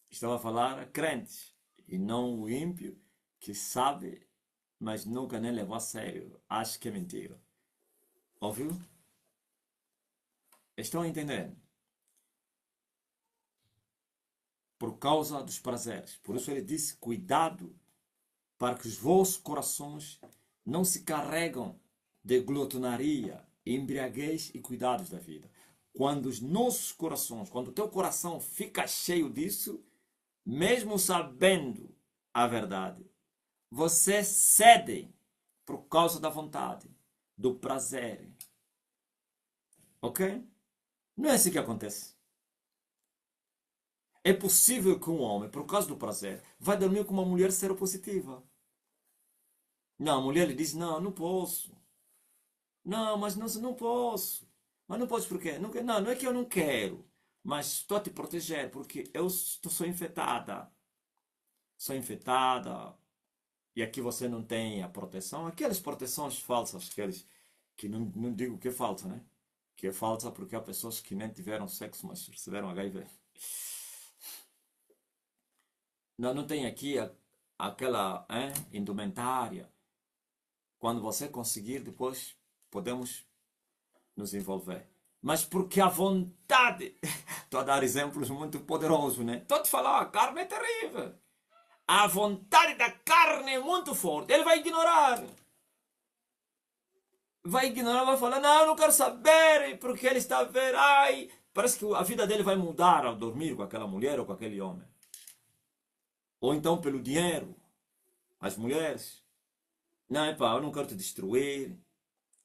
Estava a falar a crentes, e não o ímpio, que sabe, mas nunca nem levou a sério. Acha que é mentira. Ouviu? Estão entendendo? Por causa dos prazeres. Por isso ele disse, cuidado para que os vossos corações não se carregam de glutonaria, embriaguez e cuidados da vida. Quando os nossos corações, quando o teu coração fica cheio disso, mesmo sabendo a verdade, você cede por causa da vontade, do prazer. Ok? Não é assim que acontece. É possível que um homem, por causa do prazer, vai dormir com uma mulher seropositiva. Não, a mulher lhe diz, não, não posso. Não, mas não posso. Mas não posso por quê? Não, não é que eu não quero. Mas estou a te proteger, porque sou infectada. Sou infectada. E aqui você não tem a proteção. Aquelas proteções falsas, aqueles que não digo que é falsa, né? Que é falsa porque há pessoas que nem tiveram sexo, mas receberam HIV. Não tem aqui aquela indumentária. Quando você conseguir, depois podemos nos envolver. Mas porque a vontade, estou a dar exemplos muito poderosos, né? Estou a te falar, a carne é terrível. A vontade da carne é muito forte. Ele vai ignorar. Vai ignorar, vai falar, não, eu não quero saber, porque ele está a ver, ai, parece que a vida dele vai mudar ao dormir com aquela mulher ou com aquele homem. Ou então pelo dinheiro, as mulheres. Não, epá, eu não quero te destruir.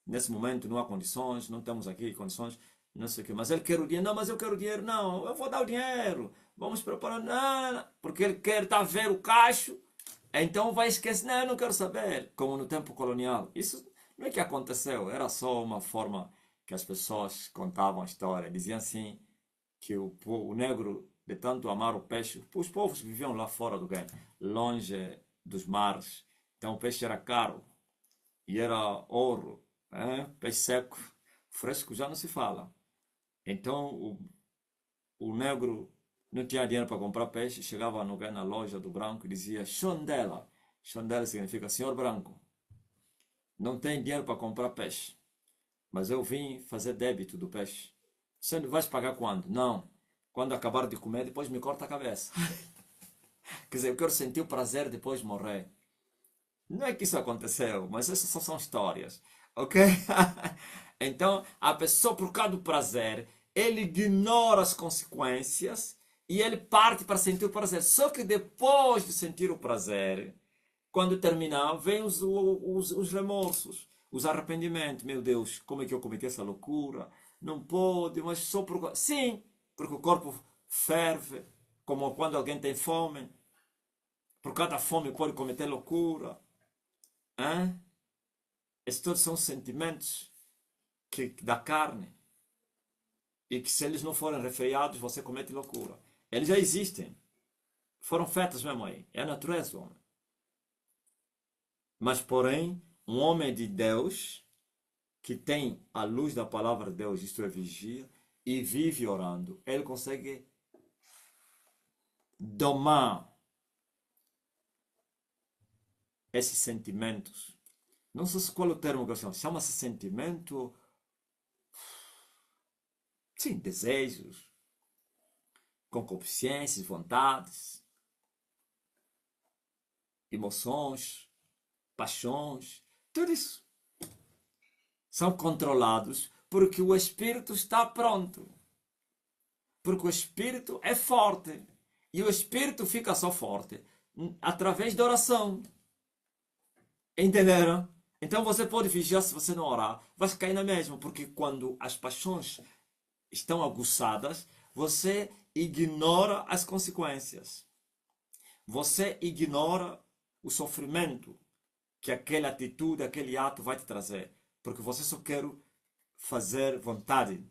Nesse momento não há condições, não temos aqui condições, não sei o quê. Mas ele quer o dinheiro, não, mas eu quero o dinheiro, não, eu vou dar o dinheiro. Vamos preparar, não, porque ele quer estar a ver o cacho, então vai esquecer, não, eu não quero saber. Como no tempo colonial. Isso não é que aconteceu, era só uma forma que as pessoas contavam a história. Diziam assim que o negro, de tanto amar o peixe, os povos que viviam lá fora do game, longe dos mares, então o peixe era caro e era ouro, peixe seco, fresco já não se fala. Então o negro não tinha dinheiro para comprar peixe, chegava no, na loja do branco e dizia Xondela. Xondela significa senhor branco. Não tem dinheiro para comprar peixe, mas eu vim fazer débito do peixe. Você não vai pagar quando? Não. Quando acabar de comer, depois me corta a cabeça. Quer dizer, eu quero sentir o prazer depois de morrer. Não é que isso aconteceu, mas essas só são histórias. Ok? Então, a pessoa, por causa do prazer, ele ignora as consequências e ele parte para sentir o prazer. Só que depois de sentir o prazer, quando terminar, vem os remorsos, os arrependimentos. Meu Deus, como é que eu cometi essa loucura? Não pode, mas só por... Sim, porque o corpo ferve, como quando alguém tem fome. Por causa da fome pode cometer loucura. Hein? Esses todos são sentimentos da carne. E que se eles não forem refreados, você comete loucura. Eles já existem. Foram feitos mesmo aí. É a natureza do homem. Mas, porém, um homem de Deus, que tem a luz da palavra de Deus, isto é, vigia, e vive orando, ele consegue domar esses sentimentos. Não sei qual é o termo que eu chamo. Chama-se sentimento. Sim, desejos, concupiscências, vontades, emoções, paixões. Tudo isso são controlados porque o espírito está pronto. Porque o espírito é forte. E o espírito fica só forte através da oração. Entenderam? Então você pode vigiar, se você não orar, vai cair na mesma. Porque quando as paixões estão aguçadas, você ignora as consequências. Você ignora o sofrimento que aquela atitude, aquele ato vai te trazer. Porque você só quer fazer vontade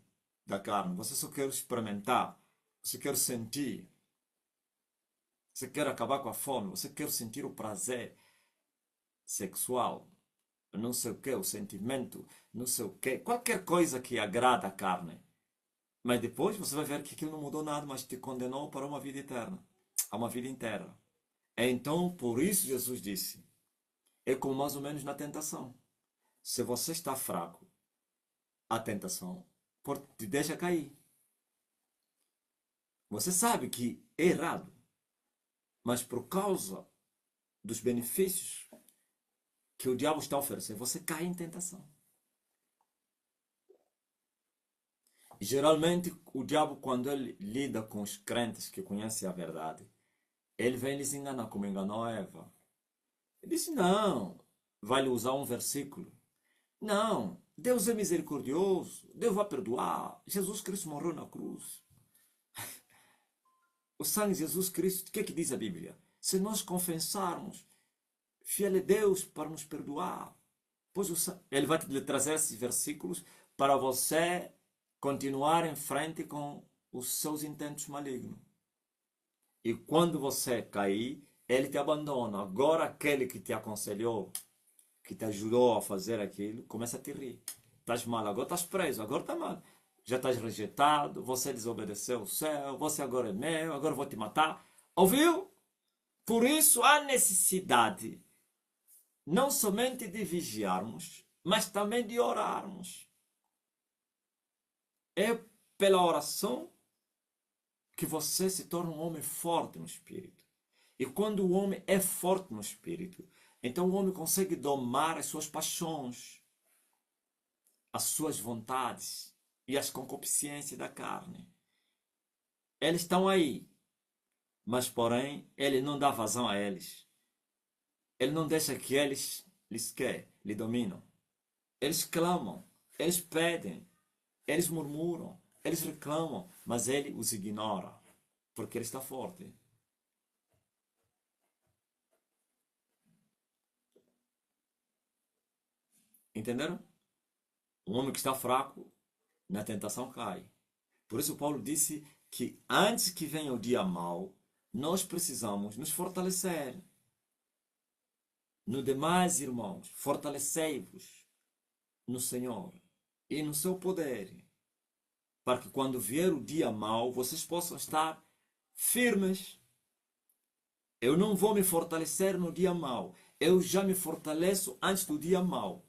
da carne. Você só quer experimentar. Você quer sentir. Você quer acabar com a fome. Você quer sentir o prazer sexual. Não sei o que, o sentimento, não sei o que. Qualquer coisa que agrada a carne. Mas depois você vai ver que aquilo não mudou nada, mas te condenou para uma vida eterna. A uma vida inteira. Então, por isso Jesus disse, é como mais ou menos na tentação. Se você está fraco, a tentação te deixa cair. Você sabe que é errado, mas por causa dos benefícios que o diabo está oferecendo, você cai em tentação. Geralmente, o diabo, quando ele lida com os crentes que conhecem a verdade, ele vem lhes enganar, como enganou a Eva. Ele disse, não, vai lhe usar um versículo. Não, Deus é misericordioso, Deus vai perdoar. Jesus Cristo morreu na cruz. O sangue de Jesus Cristo, o que é que diz a Bíblia? Se nós confessarmos, fiel é Deus para nos perdoar. Pois ele vai lhe trazer esses versículos para você continuar em frente com os seus intentos malignos. E quando você cair, ele te abandona. Agora aquele que te aconselhou, que te ajudou a fazer aquilo, começa a te rir. Estás mal, agora estás preso, agora está mal. Já estás rejeitado, você desobedeceu o céu, você agora é meu, agora vou te matar. Ouviu? Por isso há necessidade não somente de vigiarmos, mas também de orarmos. É pela oração que você se torna um homem forte no espírito. E quando o homem é forte no espírito, então o homem consegue domar as suas paixões, as suas vontades e as concupiscências da carne. Eles estão aí, mas porém ele não dá vazão a eles. Ele não deixa que eles lhe dominam. Eles clamam, eles pedem, eles murmuram, eles reclamam, mas ele os ignora, porque ele está forte. Entenderam? Um homem que está fraco, na tentação cai. Por isso Paulo disse que antes que venha o dia mau, nós precisamos nos fortalecer. No demais, irmãos, fortalecei-vos no Senhor e no seu poder, para que quando vier o dia mau, vocês possam estar firmes. Eu não vou me fortalecer no dia mau. Eu já me fortaleço antes do dia mau.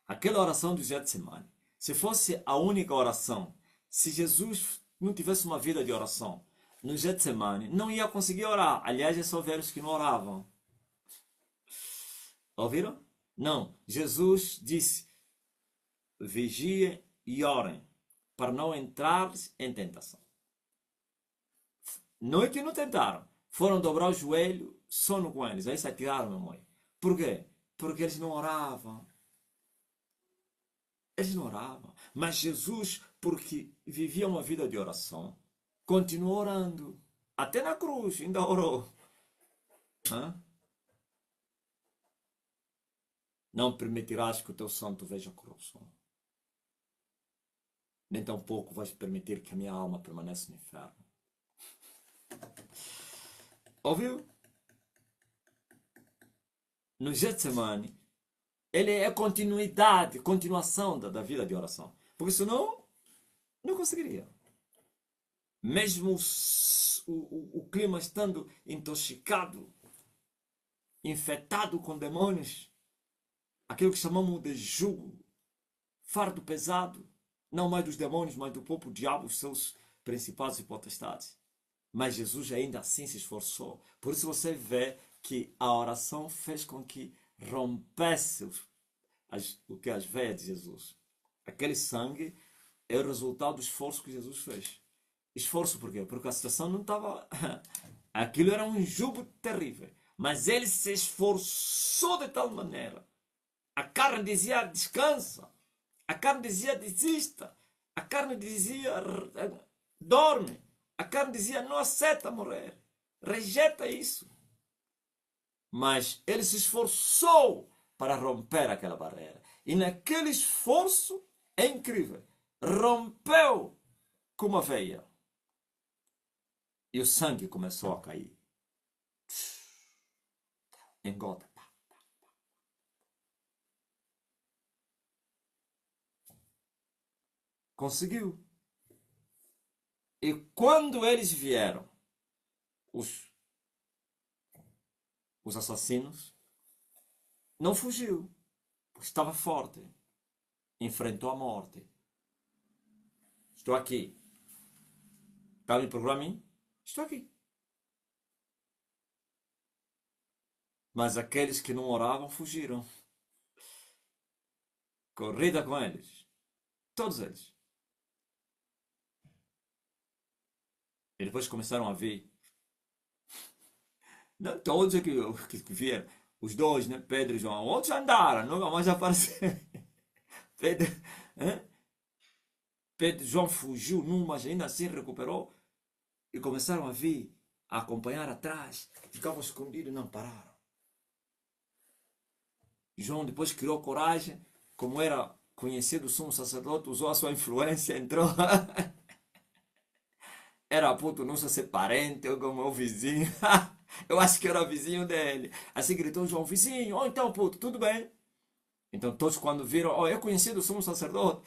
Aquela oração do Getsemane, se fosse a única oração, se Jesus não tivesse uma vida de oração, no Getsemane, não ia conseguir orar. Aliás, é só ver os que não oravam. Ouviram? Não. Jesus disse, vigiem e orem, para não entrar em tentação. Não é que não tentaram. Foram dobrar o joelho, sono com eles. Aí se atiraram, meu mãe. Por quê? Porque eles não oravam. Eles não oravam. Mas Jesus, porque vivia uma vida de oração, continuou orando. Até na cruz ainda orou. Hã? Não permitirás que o teu santo veja corrupção. Nem tampouco vais permitir que a minha alma permaneça no inferno. Ouviu? No Getsemane, ele é continuação da vida de oração. Porque senão, não conseguiria. Mesmo o clima estando intoxicado, infectado com demônios, aquilo que chamamos de jugo, fardo pesado, não mais dos demônios, mas do próprio diabo, os seus principados e potestades. Mas Jesus ainda assim se esforçou. Por isso você vê que a oração fez com que rompesse as veias de Jesus. Aquele sangue é o resultado do esforço que Jesus fez. Esforço por quê? Porque a situação não estava... Aquilo era um jugo terrível. Mas ele se esforçou de tal maneira. A carne dizia descansa. A carne dizia desista. A carne dizia dorme. A carne dizia não aceita morrer. Rejeita isso. Mas ele se esforçou para romper aquela barreira. E naquele esforço, é incrível, rompeu com uma veia. E o sangue começou a cair. Em gota. Conseguiu. E quando eles vieram, os assassinos, não fugiu, porque estava forte. Enfrentou a morte. Estou aqui. Está me procurando a mim? Estou aqui. Mas aqueles que não oravam fugiram. Corrida com eles. Todos eles. E depois começaram a vir. Não todos que vieram. Os dois, né? Pedro e João. Outros andaram, nunca mais apareceram. Pedro, João fugiu num, mas ainda assim recuperou. E começaram a vir, a acompanhar atrás. Ficavam escondidos, não pararam. João depois criou coragem. Como era conhecido o sumo sacerdote, usou a sua influência, entrou. Era puto, não sei se é parente ou como é o vizinho. Eu acho que era vizinho dele. Assim gritou João, vizinho, oh, então puto, tudo bem? Então todos quando viram, oh, eu conheci do sumo sacerdote.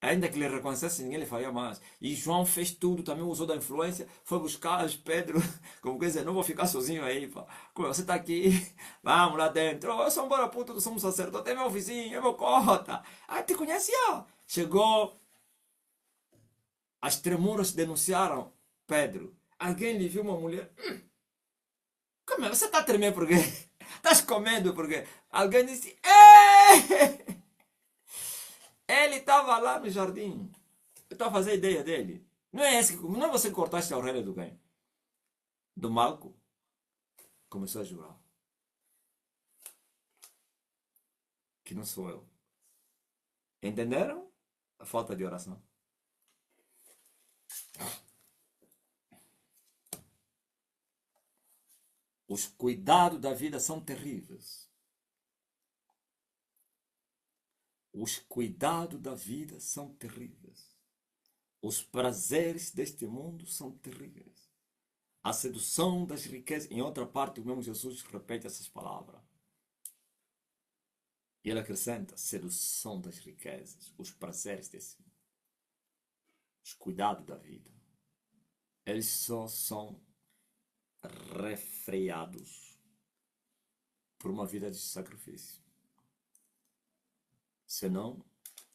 Ainda que lhe reconhecesse, ninguém lhe faria mais. E João fez tudo, também usou da influência, foi buscar Pedro, como quer dizer, não vou ficar sozinho aí, pá. Como você está aqui, vamos lá dentro. Oh, eu sou um bora puto do sumo sacerdote, é meu vizinho, é meu cota. Ah, te conhecia? Chegou, as tremuras denunciaram Pedro. Alguém lhe viu uma mulher. Como é? Você está tremendo por quê? Estás com medo por quê? Alguém disse, ei! Ele estava lá no jardim. Eu estou a fazer a ideia dele. Não é esse, não é você que cortaste a orelha do quem? Do Malco. Começou a jurar. Que não sou eu. Entenderam? A falta de oração. Os cuidados da vida são terríveis. Os cuidados da vida são terríveis. Os prazeres deste mundo são terríveis. A sedução das riquezas. Em outra parte, o mesmo Jesus repete essas palavras. E ele acrescenta: sedução das riquezas, os prazeres desse mundo. Os cuidados da vida. Eles só são refreados por uma vida de sacrifício. Senão,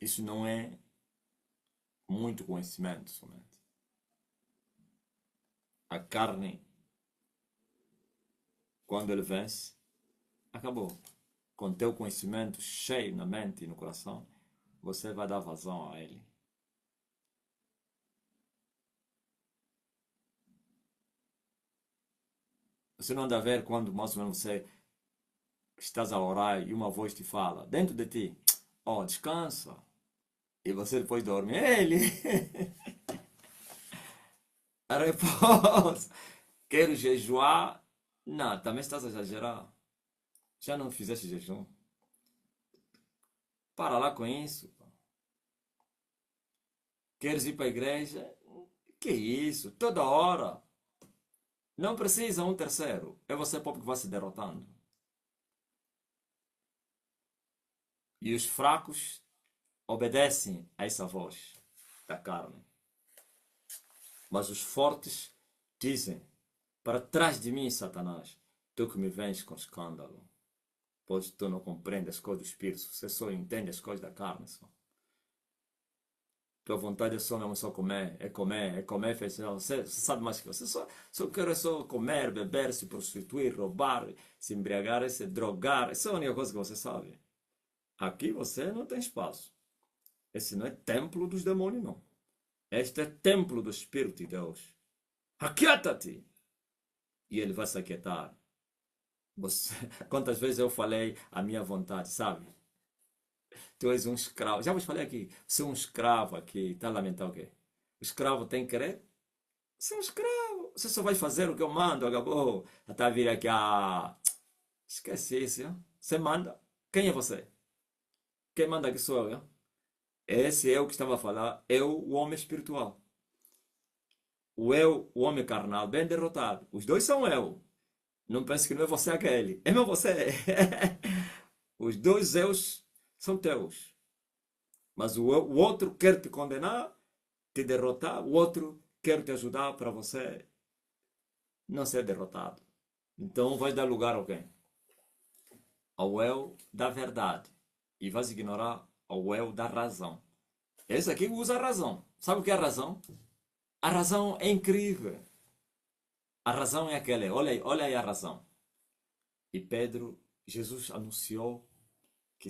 isso não é muito conhecimento somente. A carne, quando ele vence, acabou. Com teu conhecimento cheio na mente e no coração, você vai dar vazão a ele. Você não anda a ver quando mais ou menos você estás a orar e uma voz te fala dentro de ti, oh, descansa. E você depois dorme. Ele! A repousa. Quero jejuar. Não, também estás a exagerar. Já não fizeste jejum. Para lá com isso. Queres ir para a igreja? Que isso? Toda hora. Não precisa um terceiro. É você próprio que vai se derrotando. E os fracos obedecem a essa voz da carne. Mas os fortes dizem: para trás de mim, Satanás. Tu que me vens com escândalo, pois tu não compreendes as coisas do Espírito, você só entende as coisas da carne. Só. Tua vontade é só mesmo só comer, é comer, fechar. Você sabe mais que você só quer só comer, beber, se prostituir, roubar, se embriagar, se drogar. Essa é a única coisa que você sabe. Aqui você não tem espaço. Esse não é templo dos demônios, não. Este é templo do Espírito de Deus. Aquieta-te! E ele vai se aquietar. Você, quantas vezes eu falei a minha vontade, sabe? Tu és um escravo. Já vos falei aqui. Você é um escravo aqui. Está a lamentar o quê? O escravo tem que querer? Você é um escravo. Você só vai fazer o que eu mando. Acabou. Está a vir aqui. Ah, esquece isso. Hein? Você manda. Quem é você? Quem manda aqui sou eu. Hein? Esse é o que estava a falar. Eu, o homem espiritual. O eu, o homem carnal, bem derrotado. Os dois são eu. Não pense que não é você aquele. É meu você. Os dois eus são teus. Mas o outro quer te condenar, te derrotar. O outro quer te ajudar para você não ser derrotado. Então vais dar lugar ao quem? Ao eu da verdade. E vais ignorar ao eu da razão. Esse aqui usa a razão. Sabe o que é a razão? A razão é incrível. A razão é aquela. Olha aí a razão. E Pedro, Jesus anunciou que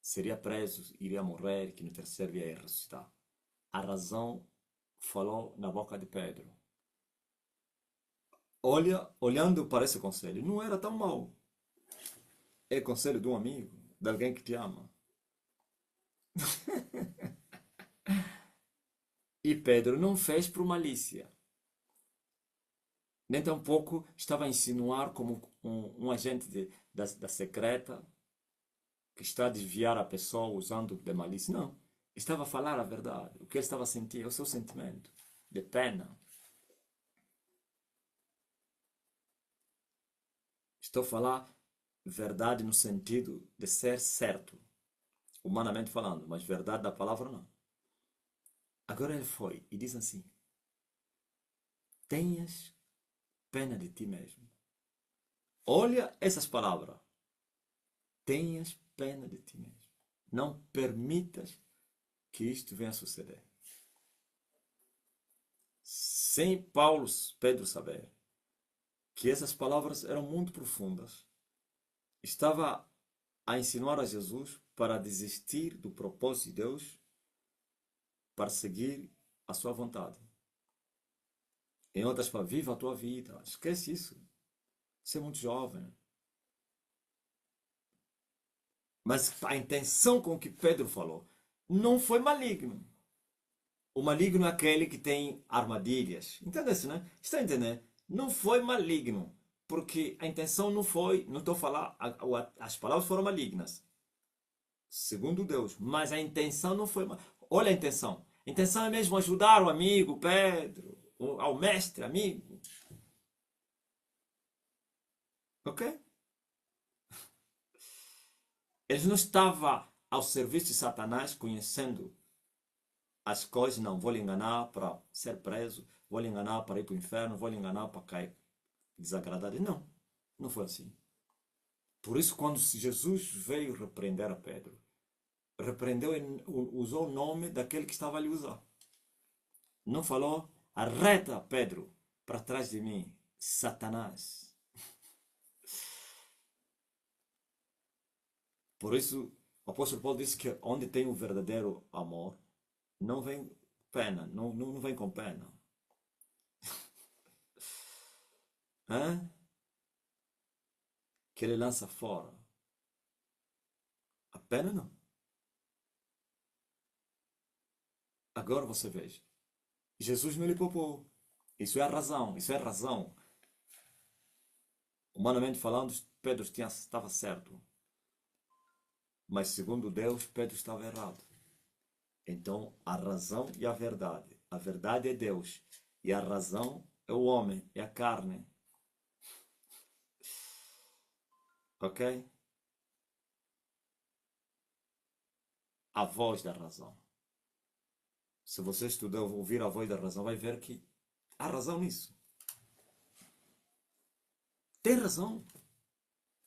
seria preso, iria morrer, que no terceiro dia ia ressuscitar. A razão falou na boca de Pedro. Olhando para esse conselho, não era tão mau. É conselho de um amigo, de alguém que te ama. E Pedro não fez por malícia. Nem tampouco estava a insinuar como um agente da secreta que está a desviar a pessoa usando de malícia. Não. Estava a falar a verdade. O que ele estava a sentir é o seu sentimento de pena. Estou a falar verdade no sentido de ser certo. Humanamente falando, mas verdade da palavra não. Agora ele foi e diz assim: tenhas pena de ti mesmo. Olha essas palavras. Tenhas pena de ti mesmo. Não permitas que isto venha a suceder. Sem Pedro saber que essas palavras eram muito profundas, estava a insinuar a Jesus para desistir do propósito de Deus para seguir a sua vontade. Em outras palavras, viva a tua vida. Esquece isso. Você é muito jovem. Mas a intenção com que Pedro falou não foi maligno. O maligno é aquele que tem armadilhas. Entende isso, né? Está entendendo? Não foi maligno. Porque a intenção não foi, não estou a falar, as palavras foram malignas. Segundo Deus. Mas a intenção não foi. Olha a intenção. A intenção é mesmo ajudar o amigo Pedro, ao mestre, amigo. Ok? Ele não estava ao serviço de Satanás, conhecendo as coisas. Não, vou lhe enganar para ser preso, vou lhe enganar para ir para o inferno, vou lhe enganar para cair desagradado. Não, não foi assim. Por isso, quando Jesus veio repreender a Pedro, repreendeu e usou o nome daquele que estava a lhe usar. Não falou, arreta Pedro para trás de mim, Satanás. Por isso, o apóstolo Paulo disse que onde tem o verdadeiro amor, não vem pena, não vem com pena. Hã? Que ele lança fora. A pena não. Agora você veja. Jesus não lhe poupou. Isso é a razão, isso é a razão. Humanamente falando, Pedro estava certo. Mas segundo Deus, Pedro estava errado. Então, a razão e a verdade. A verdade é Deus. E a razão é o homem, é a carne. Ok? A voz da razão. Se você estudar, ouvir a voz da razão, vai ver que há razão nisso. Tem razão.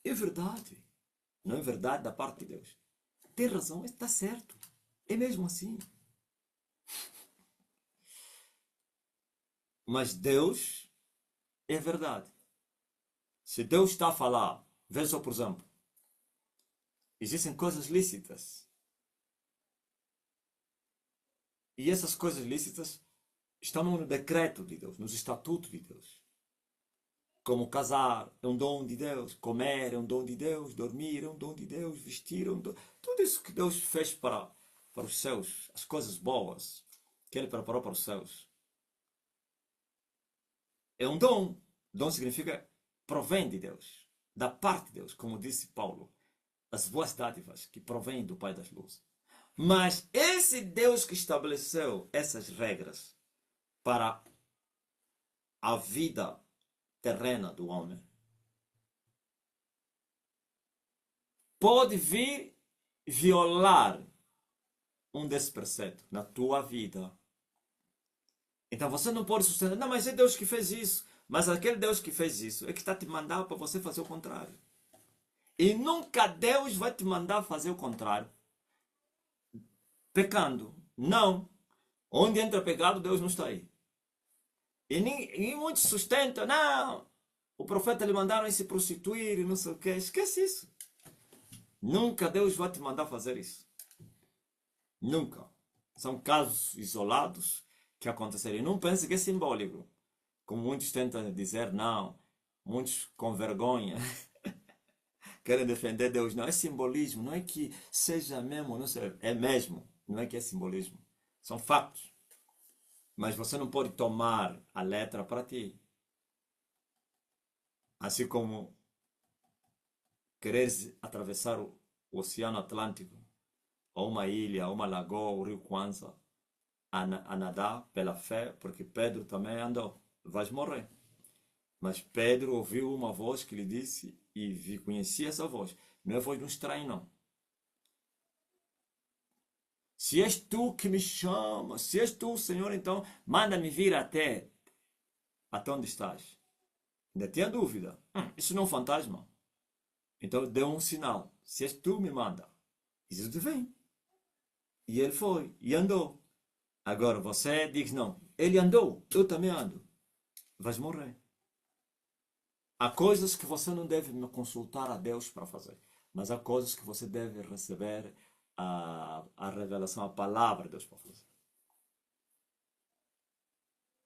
É verdade. Não é verdade da parte de Deus. Tem razão, está certo. É mesmo assim. Mas Deus é verdade. Se Deus está a falar, veja só, por exemplo, existem coisas lícitas. E essas coisas lícitas estão no decreto de Deus, nos estatutos de Deus. Como casar é um dom de Deus, comer é um dom de Deus, dormir é um dom de Deus, vestir é um dom. Tudo isso que Deus fez para os céus, as coisas boas que Ele preparou para os céus. É um dom. Dom significa provém de Deus, da parte de Deus, como disse Paulo. As boas dádivas que provêm do Pai das Luzes. Mas esse Deus que estabeleceu essas regras para a vida terrena do homem pode vir violar um desses preceitos na tua vida. Então você não pode sustentar, não, mas é Deus que fez isso. Mas aquele Deus que fez isso é que está te mandando para você fazer o contrário. E nunca Deus vai te mandar fazer o contrário pecando. Não. Onde entra pecado, Deus não está aí. E muitos sustentam, não, o profeta lhe mandaram se prostituir e não sei o que. Esquece isso. Nunca Deus vai te mandar fazer isso. Nunca. São casos isolados que aconteceram. E não pense que é simbólico. Como muitos tentam dizer, não. Muitos com vergonha querem defender Deus. Não, é simbolismo. Não é que seja mesmo, não sei. É mesmo. Não é que é simbolismo. São fatos. Mas você não pode tomar a letra para ti. Assim como quereres atravessar o Oceano Atlântico, ou uma ilha, ou uma lagoa, o rio Kwanza, a nadar pela fé, porque Pedro também andou. Vais morrer. Mas Pedro ouviu uma voz que lhe disse, e conhecia essa voz. Não é voz de um estranho, não. Se és tu que me chamas, se és tu, Senhor, então manda-me vir até onde estás. Ainda tinha dúvida. Isso não é um fantasma. Então deu um sinal. Se és tu, me manda. E Jesus vem. E ele foi. E andou. Agora você diz, não. Ele andou. Eu também ando. Vais morrer. Há coisas que você não deve consultar a Deus para fazer. Mas há coisas que você deve receber a revelação, a palavra de Deus para fazer.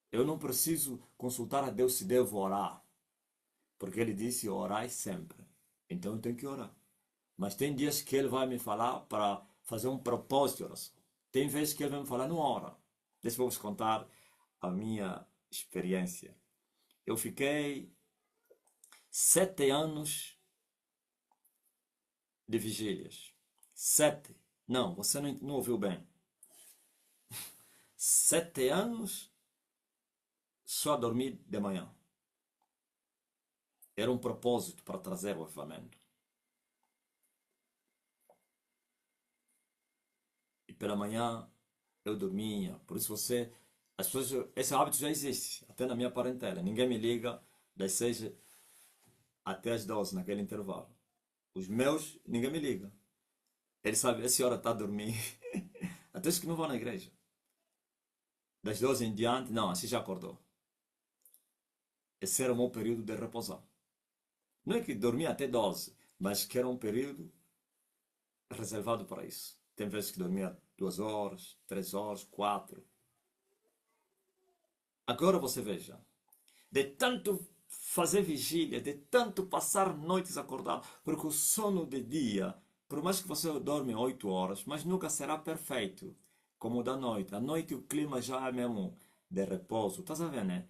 Eu não preciso consultar a Deus se devo orar. Porque ele disse, orai sempre. Então eu tenho que orar. Mas tem dias que ele vai me falar para fazer um propósito de oração. Tem vezes que ele vai me falar, não ora. Deixa eu vos contar a minha experiência. Eu fiquei 7 anos de vigílias. 7. Não, você não ouviu bem. 7 anos só a dormir de manhã. Era um propósito para trazer o avivamento. E pela manhã eu dormia. Por isso as pessoas, esse hábito já existe, até na minha parentela. Ninguém me liga das 6 até as 12 naquele intervalo. Os meus, ninguém me liga. Eles sabem, essa hora está a dormir. Até os que não vão na igreja. Das 12 em diante, não, assim já acordou. Esse era o meu período de repousar. Não é que dormia até 12, mas que era um período reservado para isso. Tem vezes que dormia 2 horas, 3 horas, 4. Agora você veja, de tanto fazer vigília, de tanto passar noites acordado, porque o sono de dia, por mais que você dorme 8 horas, mas nunca será perfeito, como o da noite. À noite o clima já é mesmo de repouso, estás a ver, né?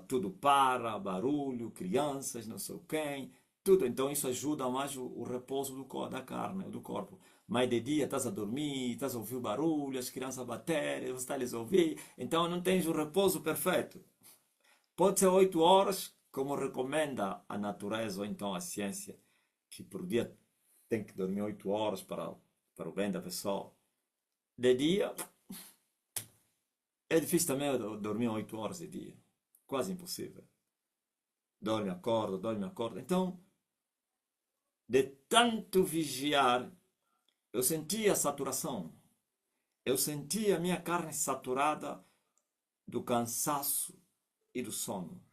Tudo para, barulho, crianças, não sei quem, tudo. Então isso ajuda mais o repouso da carne, do corpo. Mas de dia estás a dormir, estás a ouvir barulho, as crianças a bater, você está a lhes ouvir, então não tens o repouso perfeito. Pode ser 8 horas, como recomenda a natureza ou então a ciência, que por dia tem que dormir 8 horas para o bem da pessoa. De dia, é difícil também dormir 8 horas de dia. Quase impossível. dorme, acorda, dorme, acorda. Então, de tanto vigiar, eu sentia saturação. Eu sentia a minha carne saturada do cansaço e do sono.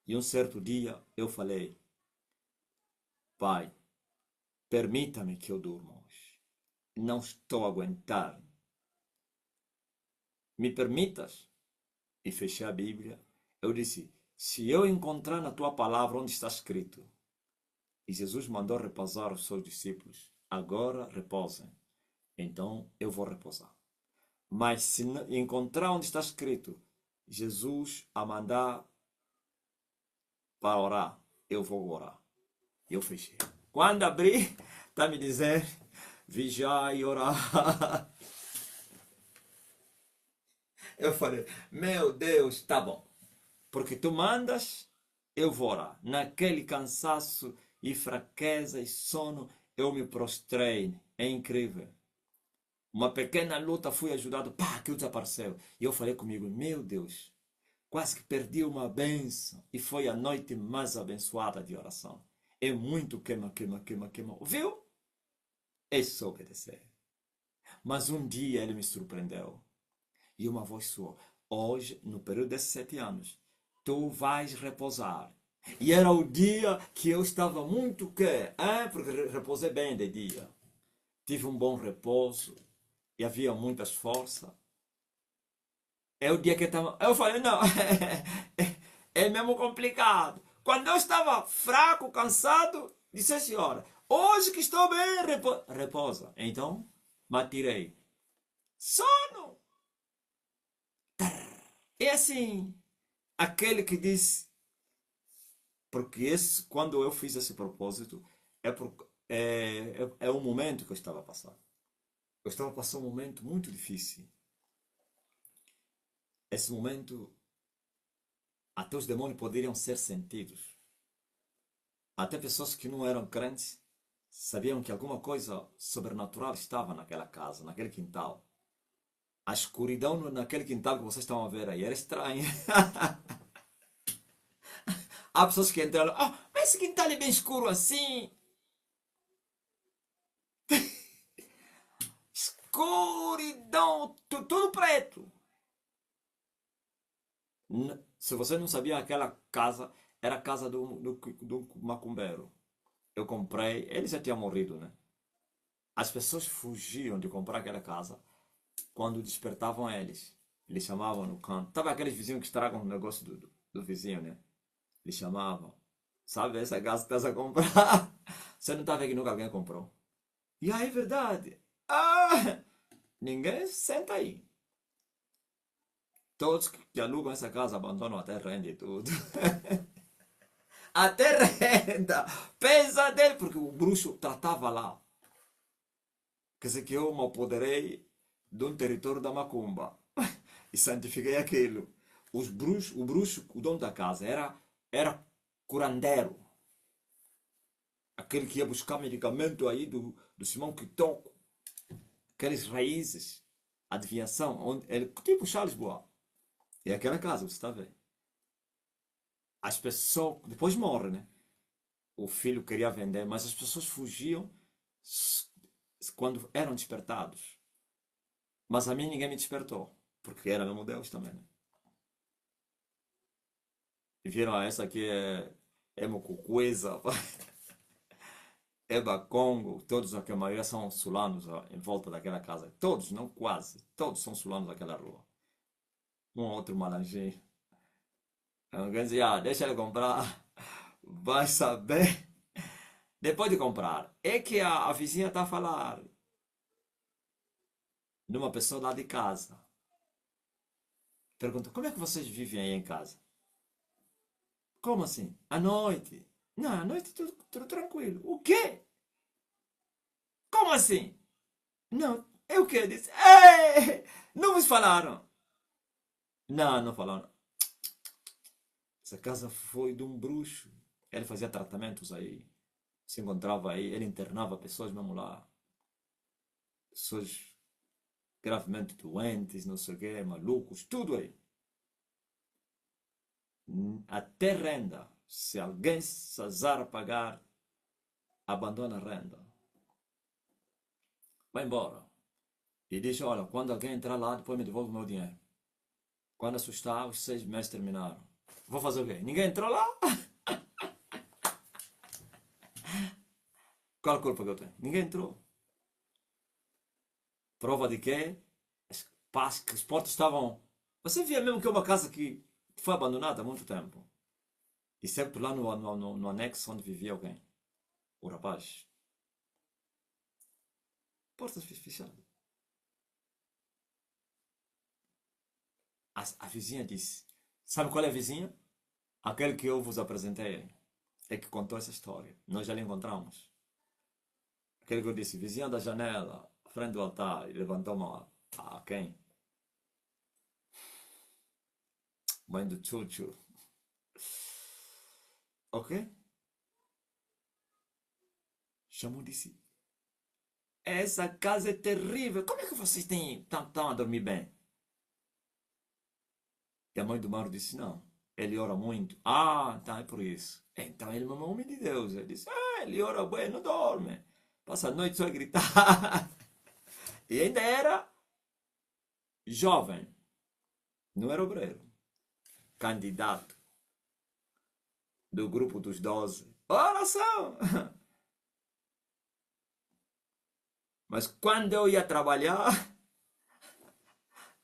E um certo dia eu falei, Pai, permita-me que eu durma hoje. Não estou a aguentar. Me permitas? E fechei a Bíblia. Eu disse, se eu encontrar na tua palavra onde está escrito, e Jesus mandou repousar os seus discípulos, agora repousem. Então eu vou repousar. Mas se encontrar onde está escrito, Jesus a mandar para orar, eu vou orar. Eu fechei. Quando abri, está me dizendo, vigiar e orar. Eu falei, meu Deus, tá bom. Porque tu mandas, eu vou orar. Naquele cansaço e fraqueza e sono, eu me prostrei. É incrível. Uma pequena luta, fui ajudado, pá, aquilo desapareceu. E eu falei comigo, meu Deus, quase que perdi uma benção. E foi a noite mais abençoada de oração. É muito queima, queima, queima, queima. Viu? É só obedecer. Mas um dia ele me surpreendeu. E uma voz soou. Hoje, no período desses 7 anos, tu vais repousar. E era o dia que eu estava muito porque repousei bem de dia. Tive um bom repouso e havia muitas forças. É o dia que eu estava. Eu falei, não, é mesmo complicado. Quando eu estava fraco, cansado, disse a senhora, hoje que estou bem, repousa. Então, me atirei. Sono! E assim, aquele que disse, porque quando eu fiz esse propósito, é o momento que eu estava passando. Eu estava passando um momento muito difícil. Esse momento, até os demônios poderiam ser sentidos. Até pessoas que não eram crentes sabiam que alguma coisa sobrenatural estava naquela casa, naquele quintal. A escuridão naquele quintal que vocês estão a ver aí era estranha. Há pessoas que entraram, mas esse quintal é bem escuro assim. Escuridão, tudo preto. Se você não sabia, aquela casa era a casa do macumbeiro. Eu comprei, ele já tinha morrido, né? As pessoas fugiam de comprar aquela casa quando despertavam eles. Eles chamavam no canto. Sabe aqueles vizinhos que estragam o negócio do vizinho, né? Eles chamavam. Sabe essa casa que estás a comprar? Você não está vendo que nunca alguém comprou. E aí, é verdade. Ninguém senta aí. Todos que alugam essa casa abandonam até renda e tudo. Até renda. Pesadelo, porque o bruxo tratava lá. Quer dizer que eu me apoderei de um território da macumba. E santifiquei aquilo. O bruxo, o dono da casa, era curandeiro. Aquele que ia buscar medicamento aí do Simão Quitoco. Aquelas raízes. Adivinhação. Tipo Charles Bois. E aquela casa, você está vendo? As pessoas, depois morre, né? O filho queria vender, mas as pessoas fugiam quando eram despertados. Mas a mim ninguém me despertou, porque era mesmo Deus também, né? E viram, essa aqui é Mocucueza, é Bacongo, todos aqui, a maioria são sulanos em volta daquela casa. Todos, não quase, todos são sulanos daquela rua. Um ou outro malanjinho. Alguém dizia, deixa ele comprar, vai saber. Depois de comprar, é que a vizinha está a falar numa pessoa lá de casa. Pergunta, como é que vocês vivem aí em casa? Como assim? À noite? Não, à noite tudo tranquilo. O quê? Como assim? Não, é o quê? Disse, ei, não vos falaram. Não, não falaram. Essa casa foi de um bruxo. Ele fazia tratamentos aí. Se encontrava aí, ele internava pessoas mesmo lá. Pessoas gravemente doentes, não sei o quê, malucos, tudo aí. Até renda. Se alguém se azar a pagar, abandona a renda. Vai embora. E diz, olha, quando alguém entrar lá, depois me devolve o meu dinheiro. Quando assustar, os 6 meses terminaram. Vou fazer o quê? Ninguém entrou lá? Qual a culpa que eu tenho? Ninguém entrou. Prova de quê? Que as portas estavam... Você via mesmo que é uma casa que foi abandonada há muito tempo. Excepto lá no anexo onde vivia alguém. O rapaz. Portas fechadas. A vizinha disse. Sabe qual é a vizinha? Aquele que eu vos apresentei. É que contou essa história. Nós já lhe encontramos. Aquele que eu disse, vizinha da janela, frente do altar, e levantou a quem? Mãe do Chuchu. Ok? Chamou e disse, essa casa é terrível. Como é que vocês estão a dormir bem? E a mãe do Mauro disse, não. Ele ora muito. Ah, tá, é por isso. Então ele é um homem de Deus. Ele disse, ele ora bem, não dorme. Passa a noite só a gritar. E ainda era jovem. Não era obreiro. Candidato do grupo dos 12. Oração! Mas quando eu ia trabalhar,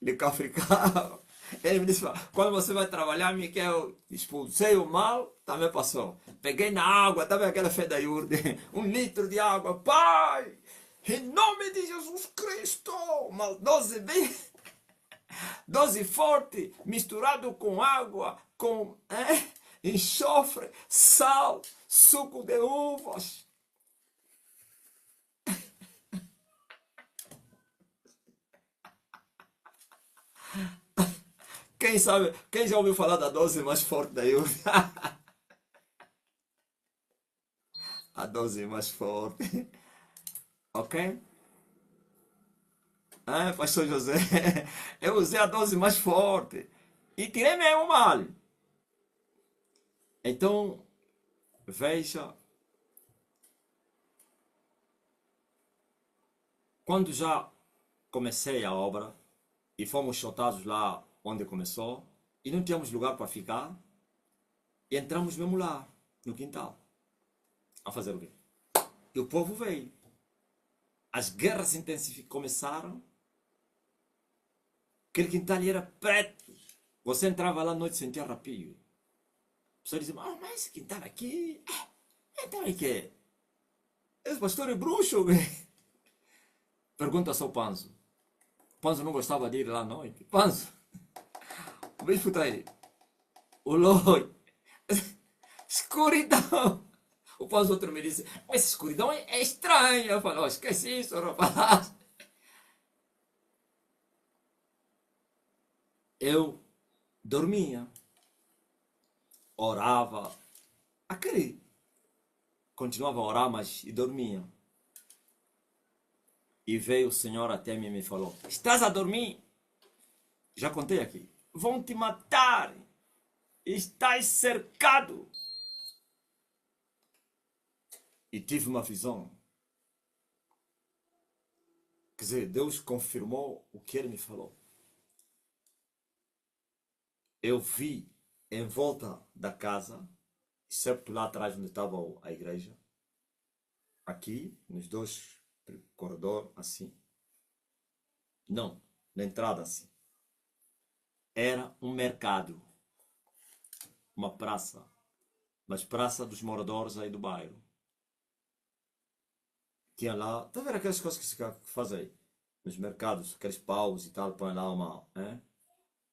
ele cá ficava. Ele me disse, quando você vai trabalhar, Miquel, expulsei o mal, também passou. Peguei na água, estava aquela fé da Iurde, 1 litro de água, pai, em nome de Jesus Cristo, mal 12 bem, 12 forte, misturado com água, com enxofre, sal, suco de uvas. Quem sabe, quem já ouviu falar da dose mais forte da Iurde? A dose mais forte. Ok? Pastor José, eu usei a dose mais forte e tirei mesmo mal. Então, veja, quando já comecei a obra e fomos chotados lá onde começou e não tínhamos lugar para ficar, e entramos mesmo lá, no quintal, a fazer o quê? E o povo veio. As guerras começaram. Aquele quintal era preto. Você entrava lá à noite e sentia arrepio. A pessoa dizia, mas esse quintal aqui... então é que esse pastor é bruxo. Pergunta só o Panzo. O Panzo não gostava de ir lá à noite. Panzo, o bispo está aí. O Loi. Escuridão. O Panzo outro me disse, essa escuridão é estranha. Eu falo, esqueci isso, rapaz. Eu dormia, orava, continuava a orar, mas e dormia. E veio o Senhor até mim e me falou, estás a dormir? Já contei aqui. Vão te matar. Estás cercado. E tive uma visão. Quer dizer, Deus confirmou o que ele me falou. Eu vi em volta da casa, excepto lá atrás onde estava a igreja, aqui, nos 2 corredores, assim. Não, na entrada assim. Era um mercado, uma praça, mas praça dos moradores aí do bairro. Tinha lá, tá vendo aquelas coisas que se fazem aí? Nos mercados, aqueles paus e tal, põe lá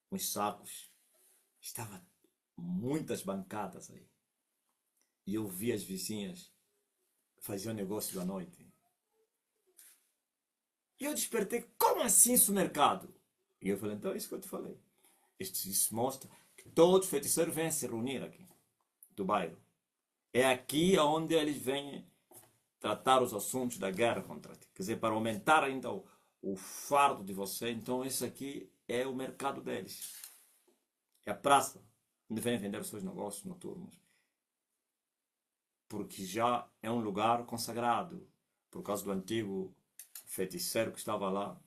uns sacos. Estava muitas bancadas aí. E eu vi as vizinhas faziam negócio à noite. E eu despertei, como assim isso mercado? E eu falei, então é isso que eu te falei. Isso mostra que todos os feiticeiros vêm se reunir aqui, do bairro. É aqui onde eles vêm tratar os assuntos da guerra contra ti. Quer dizer, para aumentar ainda o fardo de você, então esse aqui é o mercado deles. É a praça. onde vêm vender os seus negócios noturnos, porque já é um lugar consagrado, por causa do antigo feiticeiro que estava lá.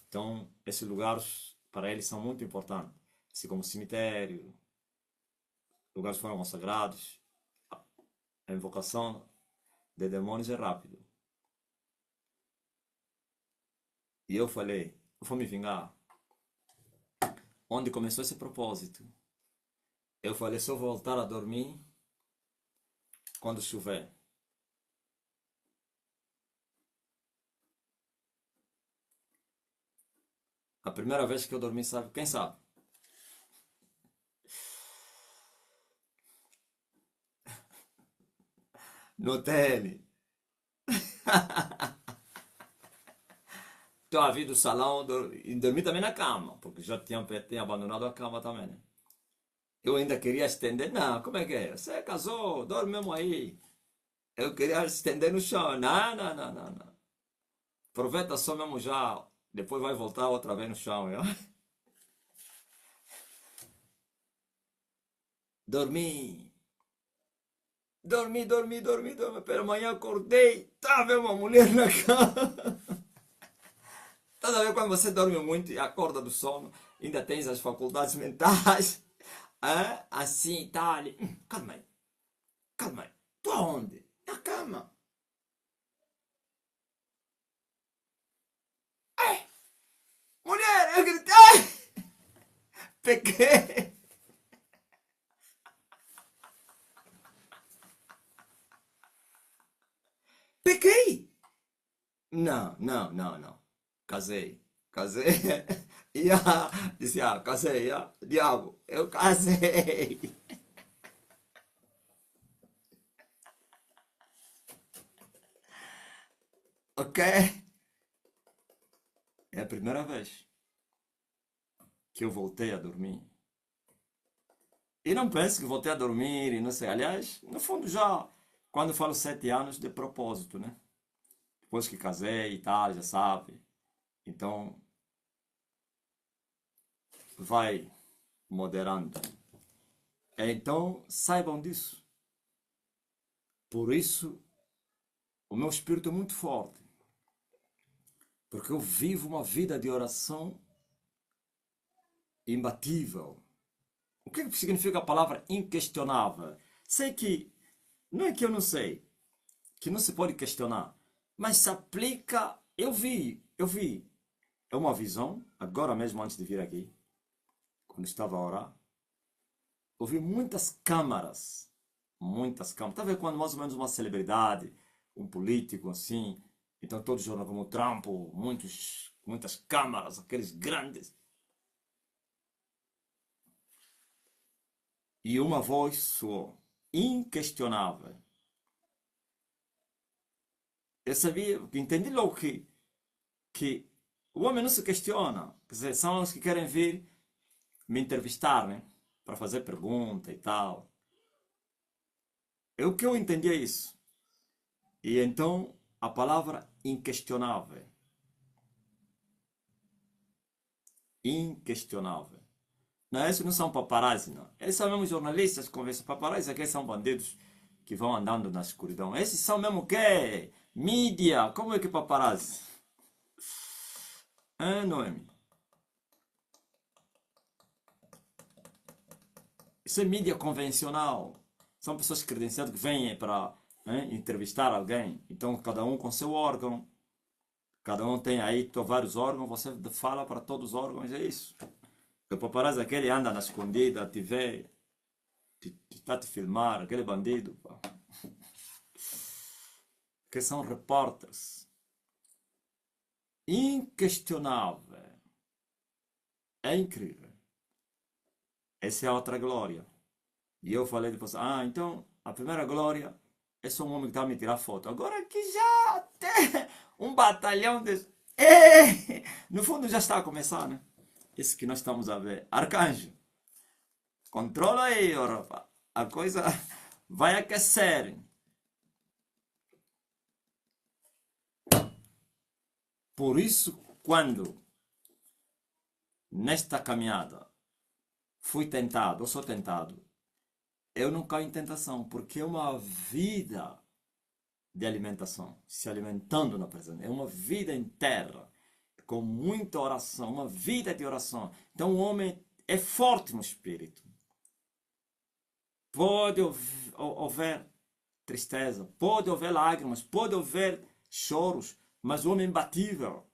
Então, esses lugares, para eles, são muito importantes, assim como cemitério, lugares foram consagrados, a invocação de demônios é rápido. E eu falei, eu vou me vingar. Onde começou esse propósito? Eu falei, se eu voltar a dormir quando chover. A primeira vez que eu dormi, sabe? Quem sabe? No hotel. Então, a vida do salão e dormi também na cama, porque já tinha abandonado a cama também, né? Eu ainda queria estender, não, como é que é? Você casou, dorme mesmo aí. Eu queria estender no chão, não, não, não, não, não. Aproveita só mesmo já, depois vai voltar outra vez no chão. Eu. Dormi, dormi. Pela manhã acordei, estava uma mulher na cama. Toda vez quando você dorme muito e acorda do sono, ainda tens as faculdades mentais, assim e tal. Calma aí, tu aonde? Na cama. Ai, mulher, eu gritei, peguei. Peguei! Não, não, não, não. Casei. Casei. E disse, casei, diabo, eu casei. Ok? É a primeira vez que eu voltei a dormir. E não pense que voltei a dormir e não sei. Aliás, no fundo já, quando eu falo 7 anos, de propósito, né? Depois que casei e tal, já sabe. Então, vai moderando. Então, saibam disso. Por isso, o meu espírito é muito forte. Porque eu vivo uma vida de oração imbatível. O que significa a palavra inquestionável? Sei que, não é que eu não sei, que não se pode questionar, mas se aplica. Eu vi. É uma visão, agora mesmo antes de vir aqui, quando estava a orar, eu vi muitas câmaras. Muitas câmaras. Está vendo quando mais ou menos uma celebridade, um político assim, então todos jornais como o Trump, muitas câmaras, aqueles grandes. E uma voz soou, inquestionável. Eu sabia, entendi logo que o homem não se questiona. Quer dizer, são os que querem vir me entrevistar, né? Para fazer pergunta e tal. É o que eu entendi é isso. E então a palavra inquestionável. Inquestionável. Não, esses não são paparazzi, não. Esses são mesmo jornalistas que conversam. Paparazzi aqui são bandidos que vão andando na escuridão. Esses são mesmo o quê? Mídia. Como é que paparazzi? Noemi? Isso é mídia convencional. São pessoas credenciadas que vêm para entrevistar alguém. Então, cada um com seu órgão. Cada um tem aí vários órgãos. Você fala para todos os órgãos. É isso. O paparazzi aquele anda na escondida, te vê, te filmar. Aquele bandido. Pá. Que são repórteres. Inquestionável. É incrível. Essa é a outra glória. E eu falei depois, então a primeira glória é só um homem que está a me tirar foto. Agora que já tem um batalhão de. No fundo já está a começar, né? Esse que nós estamos a ver. Arcanjo, controla aí, rapaz. A coisa vai aquecer. Por isso, quando nesta caminhada fui tentado, ou sou tentado, eu não caio em tentação, porque é uma vida de alimentação, se alimentando na presença. É uma vida inteira, com muita oração, uma vida de oração. Então o homem é forte no espírito. Pode haver tristeza, pode haver lágrimas, pode haver choros, mas o homem é imbatível.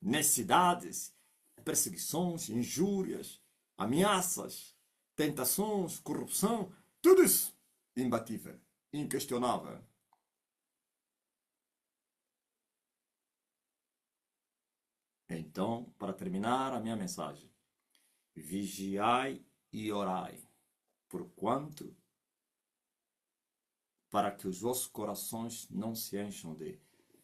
Necessidades, perseguições, injúrias, ameaças, tentações, corrupção, tudo isso imbatível, inquestionável. Então, para terminar a minha mensagem, vigiai e orai, porquanto para que os vossos corações não se encham de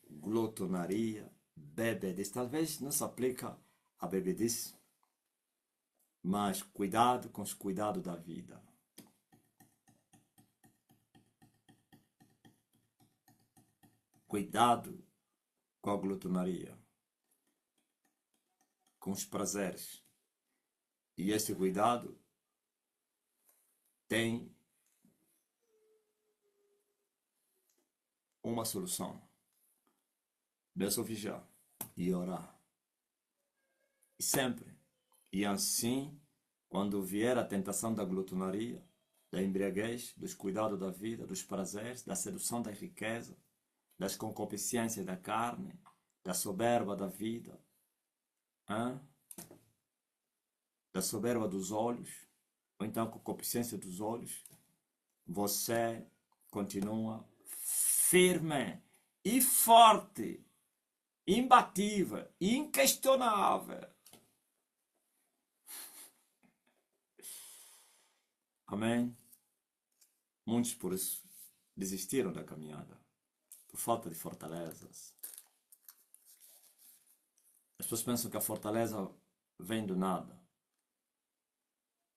glutonaria, bebedice. Talvez não se aplica a bebedice, mas cuidado com os cuidados da vida. Cuidado com a glutonaria, com os prazeres. E esse cuidado tem uma solução. É só vigiar e orar. E sempre. E assim, quando vier a tentação da glutonaria, da embriaguez, dos cuidados da vida, dos prazeres, da sedução da riqueza, das concupiscências da carne, da soberba da vida, da soberba dos olhos, ou então a concupiscência dos olhos, você continua firme e forte, imbatível, inquestionável. Amém? Muitos por isso desistiram da caminhada, por falta de fortalezas. As pessoas pensam que a fortaleza vem do nada.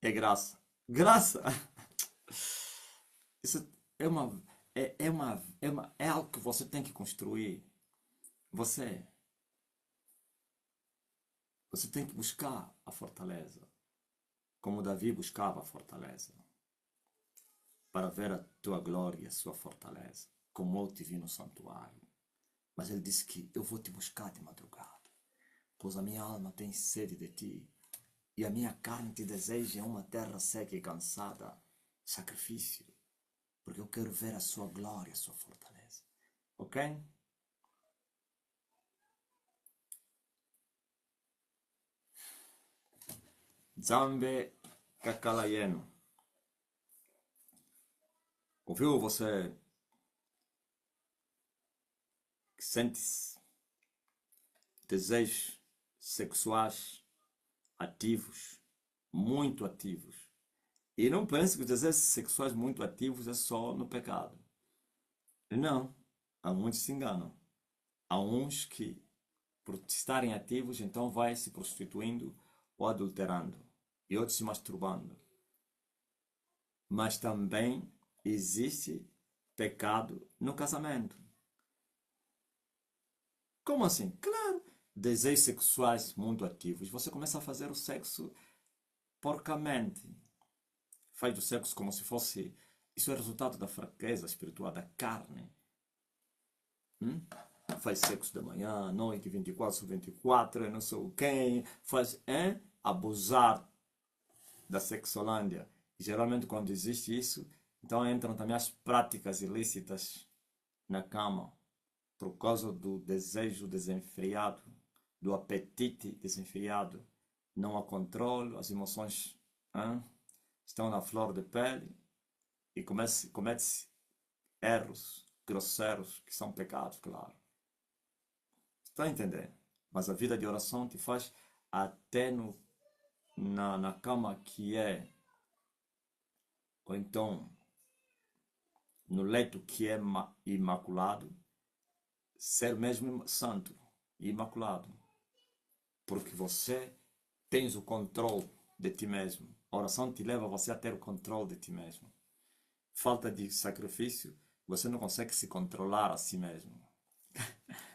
É graça. Graça! Isso é algo que você tem que construir. Você tem que buscar a fortaleza, como Davi buscava a fortaleza, para ver a tua glória, a sua fortaleza, como eu te vi no santuário. Mas ele disse que eu vou te buscar de madrugada, pois a minha alma tem sede de ti, e a minha carne te deseja em uma terra seca e cansada, sacrifício, porque eu quero ver a sua glória, a sua fortaleza. Ok? Zambe Kakalayeno. Ouviu você que sente desejos sexuais ativos, muito ativos? E não pense que os desejos sexuais muito ativos é só no pecado. Não. Há muitos que se enganam. Há uns que, por estarem ativos, então vai se prostituindo ou adulterando. E outros se masturbando. Mas também existe pecado no casamento. Como assim? Claro. Desejos sexuais muito ativos. Você começa a fazer o sexo porcamente. Faz o sexo como se fosse... Isso é resultado da fraqueza espiritual, da carne. Faz sexo de manhã, à noite, 24 sobre 24, não sei quem. Faz abusar da sexolândia. E geralmente quando existe isso, então entram também as práticas ilícitas na cama. Por causa do desejo desenfreado, do apetite desenfreado. Não há controle, as emoções estão na flor de pele e comete-se erros grosseiros que são pecados, claro. Está a entender? Mas a vida de oração te faz até na cama que é, ou então no leito que é imaculado, ser mesmo santo e imaculado. Porque você tens o controle de ti mesmo. A oração te leva você a ter o controle de ti mesmo. Falta de sacrifício, você não consegue se controlar a si mesmo.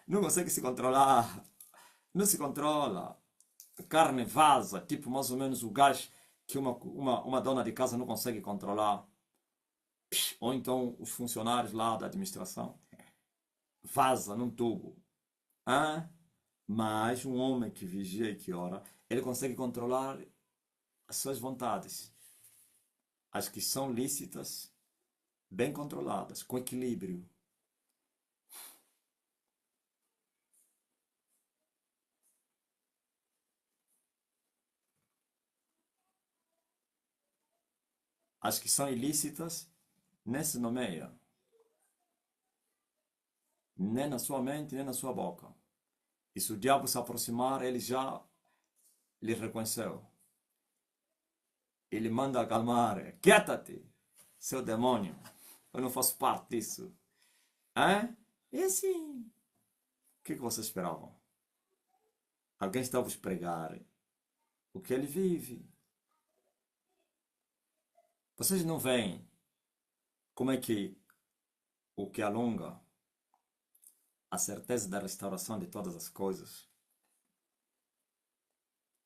Não consegue se controlar. Não se controla. A carne vaza, tipo mais ou menos o gás que uma dona de casa não consegue controlar, ou então os funcionários lá da administração, vaza num tubo. Ah, mas um homem que vigia e que ora, ele consegue controlar as suas vontades, as que são lícitas, bem controladas, com equilíbrio. As que são ilícitas, nem se nomeia, nem na sua mente, nem na sua boca. E se o diabo se aproximar, ele já lhe reconheceu. Ele manda acalmar. Quieta-te, seu demônio. Eu não faço parte disso. É? E assim, o que vocês esperavam? Alguém está a vos pregar o que ele vive. Vocês não veem como é que o que alonga a certeza da restauração de todas as coisas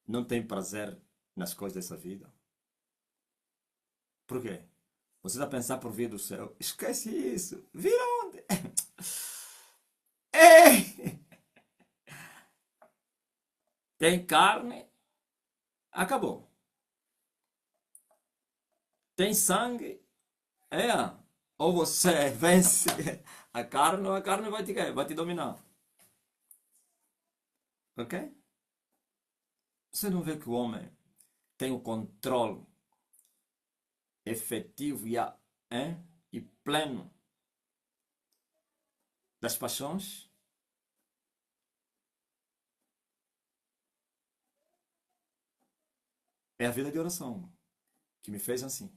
não tem prazer nas coisas dessa vida? Por quê? Você está a pensar por vir do céu. Esquece isso. Vir onde? Ei! Tem carne? Acabou. Tem sangue? É. Ou você vence a carne ou a carne vai te dominar. Ok? Você não vê que o homem tem o controle efetivo e pleno das paixões? É a vida de oração que me fez assim.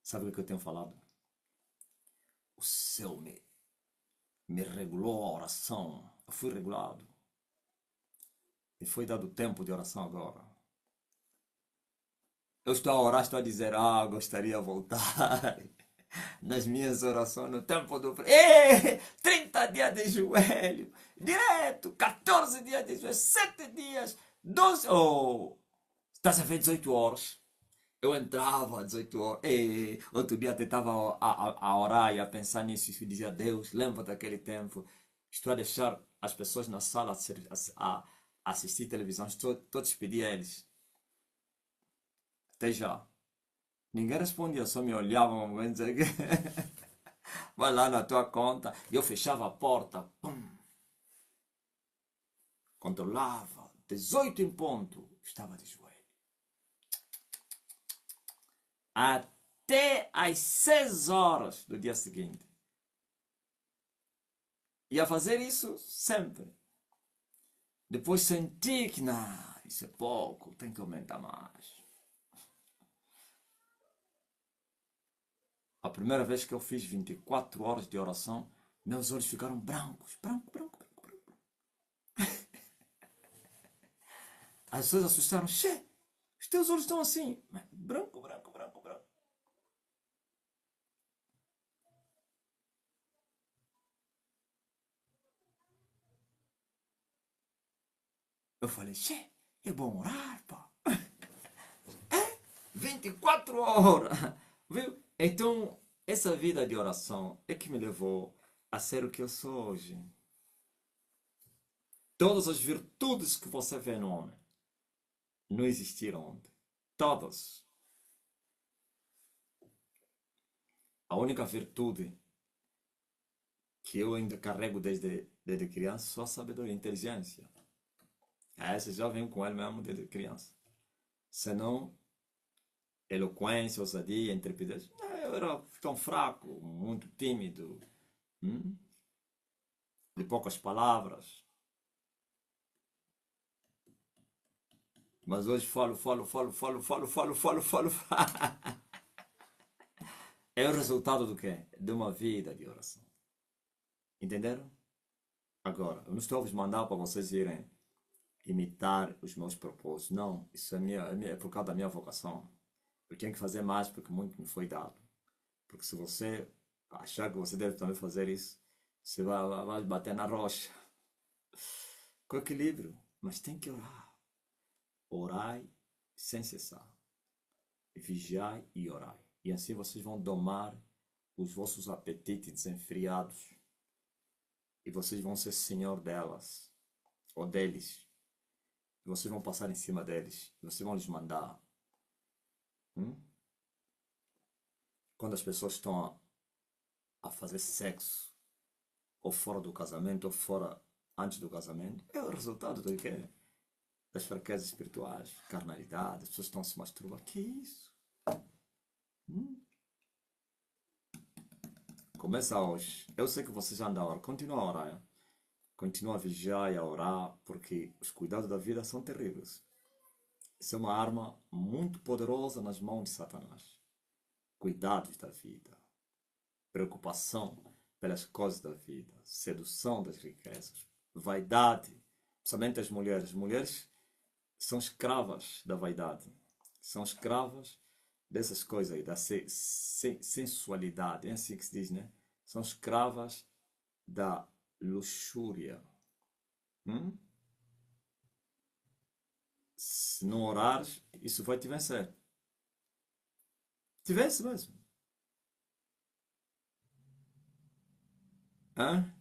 Sabe o que eu tenho falado? O céu me regulou a oração. Eu fui regulado. Me foi dado tempo de oração agora. Eu estou a orar, estou a dizer, gostaria de voltar. Nas minhas orações, no tempo do... 30 dias de joelho, direto, 14 dias de joelho, 7 dias, 12... Oh, estás a ver 18 horas? Eu entrava às 18 horas. Outro dia até estava a orar e a pensar nisso e dizia, Deus, lembra daquele tempo. Estou a deixar as pessoas na sala a assistir televisão. Estou a despedir eles. Até já. Ninguém respondia, só me olhavam, vamos dizer que... Vai lá na tua conta. E eu fechava a porta. Pum. Controlava. 18 em ponto. Estava de joelho. Até às 6 horas do dia seguinte. Ia fazer isso sempre. Depois senti que, não, isso é pouco, tem que aumentar mais. A primeira vez que eu fiz 24 horas de oração, meus olhos ficaram brancos, branco, branco, branco, branco. As pessoas assustaram, che, os teus olhos estão assim, branco, branco, branco, branco. Eu falei, che, é bom orar, pá. 24 horas, viu? Então, essa vida de oração é que me levou a ser o que eu sou hoje. Todas as virtudes que você vê no homem não existiram ontem. Todas. A única virtude que eu ainda carrego desde criança é só a sabedoria, a inteligência. Essa já vem com ele mesmo desde criança. Senão, eloquência, ousadia, intrepidez. Eu era tão fraco, muito tímido, de poucas palavras. Mas hoje falo. É o resultado do quê? De uma vida de oração. Entenderam? Agora, eu não estou a vos mandar para vocês irem imitar os meus propósitos. Não, isso é por causa da minha vocação. Eu tenho que fazer mais porque muito me foi dado. Porque se você achar que você deve também fazer isso, você vai bater na rocha. com equilíbrio, mas tem que orar. Orai sem cessar. Vigiai e orai. E assim vocês vão domar os vossos apetites desenfreados. E vocês vão ser senhor delas, ou deles. E vocês vão passar em cima deles. E vocês vão lhes mandar. Quando as pessoas estão a fazer sexo, ou fora do casamento, ou fora antes do casamento, é o resultado do quê? Das fraquezas espirituais, carnalidade, as pessoas estão se masturbando. Que isso? Começa hoje. Eu sei que vocês já andam a orar. Continua a orar. Continua a vigiar e a orar, porque os cuidados da vida são terríveis. Isso é uma arma muito poderosa nas mãos de Satanás. Cuidados da vida. Preocupação pelas coisas da vida. Sedução das riquezas. Vaidade. Principalmente as mulheres. As mulheres são escravas da vaidade. São escravas dessas coisas aí, da sensualidade. É assim que se diz, né? São escravas da luxúria. Se não orares, isso vai te vencer. Te vence mesmo. Hã?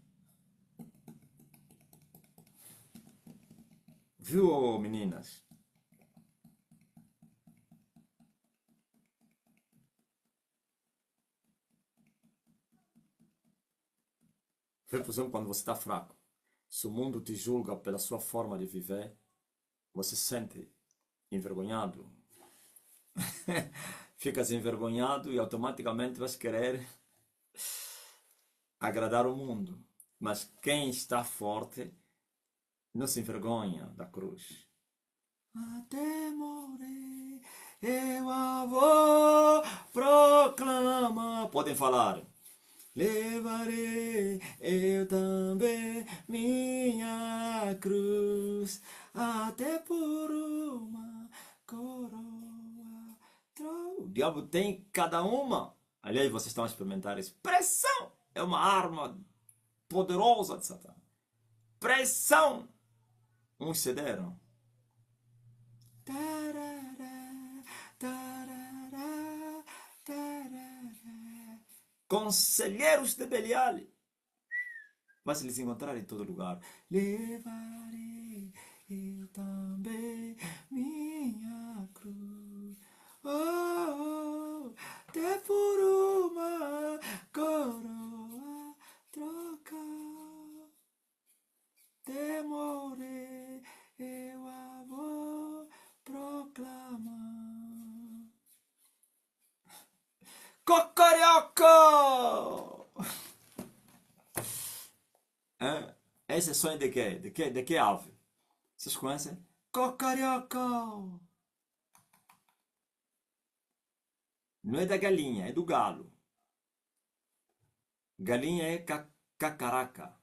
Viu, oh, meninas? Vê, por exemplo, quando você está fraco. Se o mundo te julga pela sua forma de viver, você se sente envergonhado. Ficas envergonhado e automaticamente vais querer agradar o mundo. Mas quem está forte não se envergonha da cruz. Até morrer, eu a vou proclamar. Podem falar. Levarei eu também minha cruz, até por uma coroa. O diabo tem cada uma. Aliás, vocês estão a experimentar isso. Pressão é uma arma poderosa de Satanás. Pressão. Uns cederam. Tarará, tarará, tarará. Conselheiros de Belial. Vai se lhes encontrar em todo lugar. Levarei eu também minha cruz. Oh, até por uma coroa trocar. Demorei, eu a vou proclamar. Cocorioco! Esse é sonho de quê? De que ave? Vocês conhecem? Cocorioco! Não é da galinha, é do galo. Galinha é cacaraca.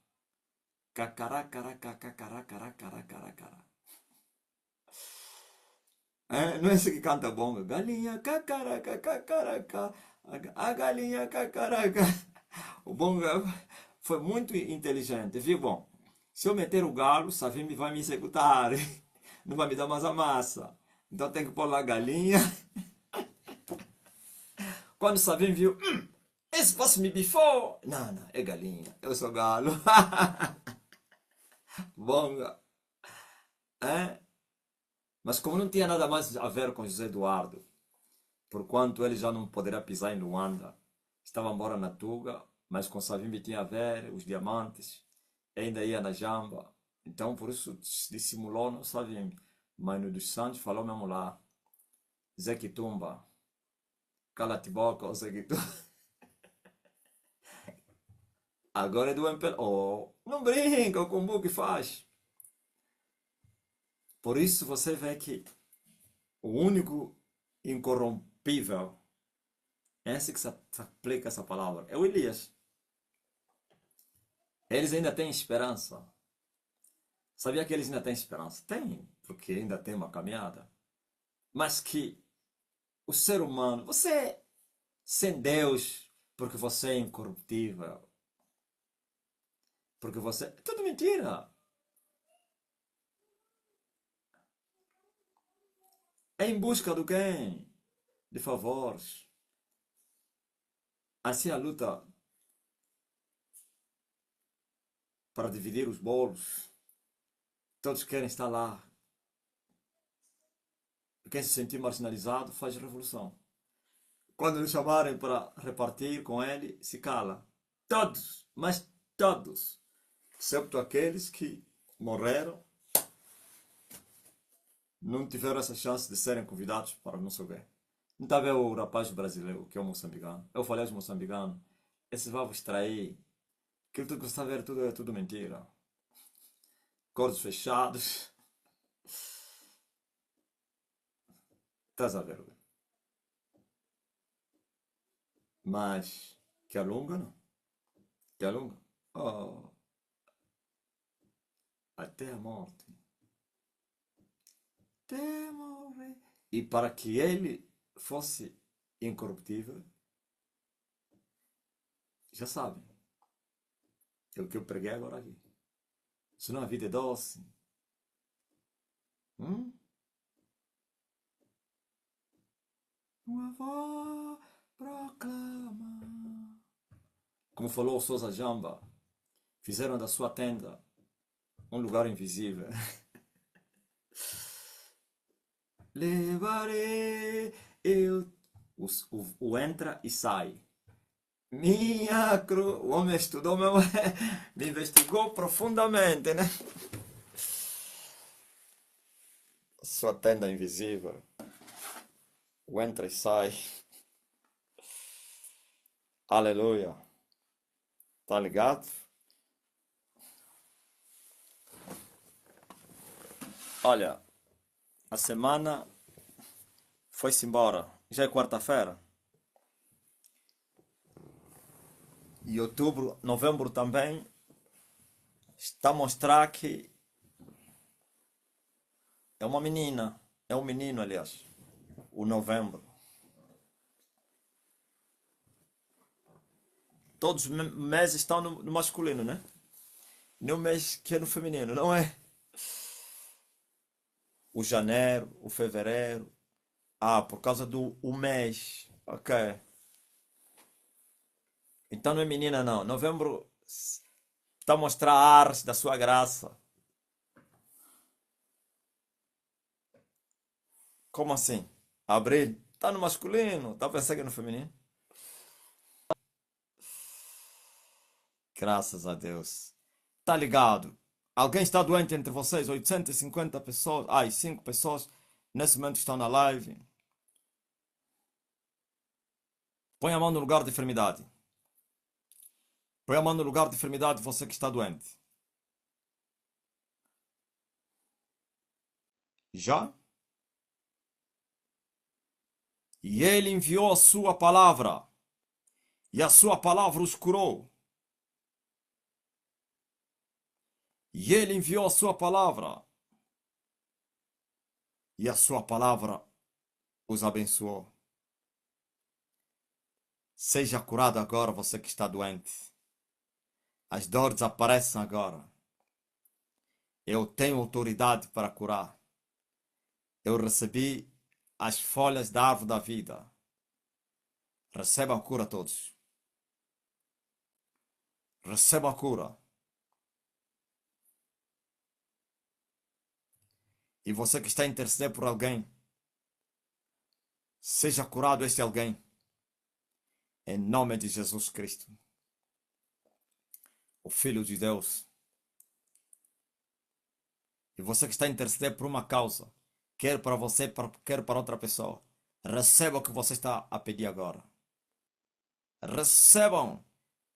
Cacaracaracacaracaracaracaracara. Não é esse que canta bonga? Galinha cacaraca, cacaraca. A galinha cacaraca. O bonga foi muito inteligente, viu? Bom, se eu meter o galo, Savimbi vai me executar. Não vai me dar mais a massa. Então tem que pôr lá a galinha. Quando Savimbi viu, esse posso me bifou. Não, não, é galinha. Eu sou galo. Bonga. Mas como não tinha nada mais a ver com José Eduardo, porquanto ele já não poderia pisar em Luanda, estava embora na Tuga, mas com Savimbi tinha a ver, os diamantes, ainda ia na Jamba, então por isso dissimulou no Savimbi. Mas no dos Santos falou mesmo lá, Zé Quitumba, cala-te boca, ô Zé Quitumba. Agora é do MPL. Oh, não brinca com o que faz. Por isso você vê que o único incorrompível, é esse que se aplica essa palavra, é o Elias. Eles ainda têm esperança. Sabia que eles ainda têm esperança? Tem, porque ainda tem uma caminhada. Mas que o ser humano, você sem Deus, porque você é incorruptível, porque você... É tudo mentira. em busca do quem? De favores. Assim a luta para dividir os bolos. Todos querem estar lá. Quem se sentir marginalizado faz revolução. Quando lhe chamarem para repartir com ele, se cala. Todos, mas todos. Excepto aqueles que morreram, não tiveram essa chance de serem convidados para não sei o quê. Não está a ver o rapaz brasileiro, que é o moçambicano. Eu falei aos moçambicanos, esse vai vos trair. Aquilo tudo que você está a ver tudo, é tudo mentira. Cordos fechados. Estás a ver? Mas que alonga, não? Que alonga? Oh, até a morte. Até morrer. E para que ele fosse incorruptível, já sabem. É o que eu preguei agora aqui. Senão a vida é doce. Hum? Uma voz proclama. Como falou o Sousa Jamba, fizeram da sua tenda um lugar invisível. Levarei eu. O entra e sai. Minha cruz. O homem estudou mesmo, me investigou profundamente, né? Sua tenda invisível. O entra e sai. Aleluia. Tá ligado? Olha, a semana foi-se embora. Já é quarta-feira. E outubro, novembro também está a mostrar que é uma menina. É um menino, aliás. O novembro. Todos os meses estão no masculino, né? Nem o mês que é no feminino, não é? O janeiro, o fevereiro. Ah, por causa do o mês. Ok. Então não é menina, não. Novembro está a mostrar a arte da sua graça. Como assim? Abril. Está no masculino. Está a pensar que é no feminino? Graças a Deus. Tá ligado? Alguém está doente entre vocês? 850 pessoas. Ai, 5 pessoas nesse momento estão na live. Põe a mão no lugar de enfermidade. Põe a mão no lugar de enfermidade, você que está doente. Já? E ele enviou a sua palavra. E a sua palavra os curou. E ele enviou a sua palavra. E a sua palavra os abençoou. Seja curado agora, você que está doente. As dores aparecem agora. Eu tenho autoridade para curar. Eu recebi as folhas da árvore da vida. Receba a cura todos. Receba a cura. E você que está a interceder por alguém, seja curado este alguém. Em nome de Jesus Cristo, o Filho de Deus. E você que está a interceder por uma causa, quer para você, quer para outra pessoa, receba o que você está a pedir agora. Recebam,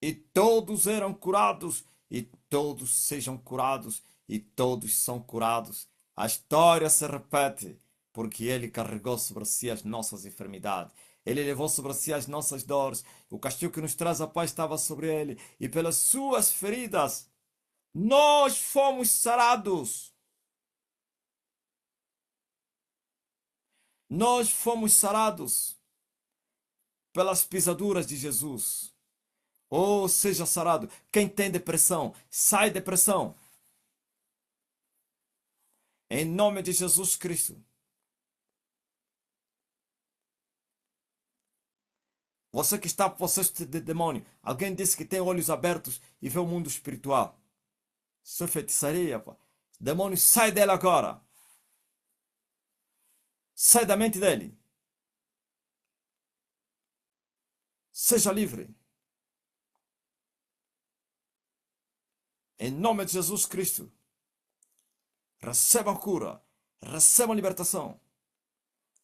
e todos eram curados, e todos sejam curados, e todos são curados. A história se repete, porque ele carregou sobre si as nossas enfermidades. Ele levou sobre si as nossas dores. O castigo que nos traz a paz estava sobre ele, e pelas suas feridas nós fomos sarados. Nós fomos sarados pelas pisaduras de Jesus. Oh, seja sarado. Quem tem depressão, sai depressão. Em nome de Jesus Cristo. Você que está possesso de demônio. Alguém disse que tem olhos abertos e vê o mundo espiritual. Isso é feitiçaria, pá. Demônio, sai dele agora. Sai da mente dele. Seja livre. Em nome de Jesus Cristo. Receba a cura. Receba a libertação.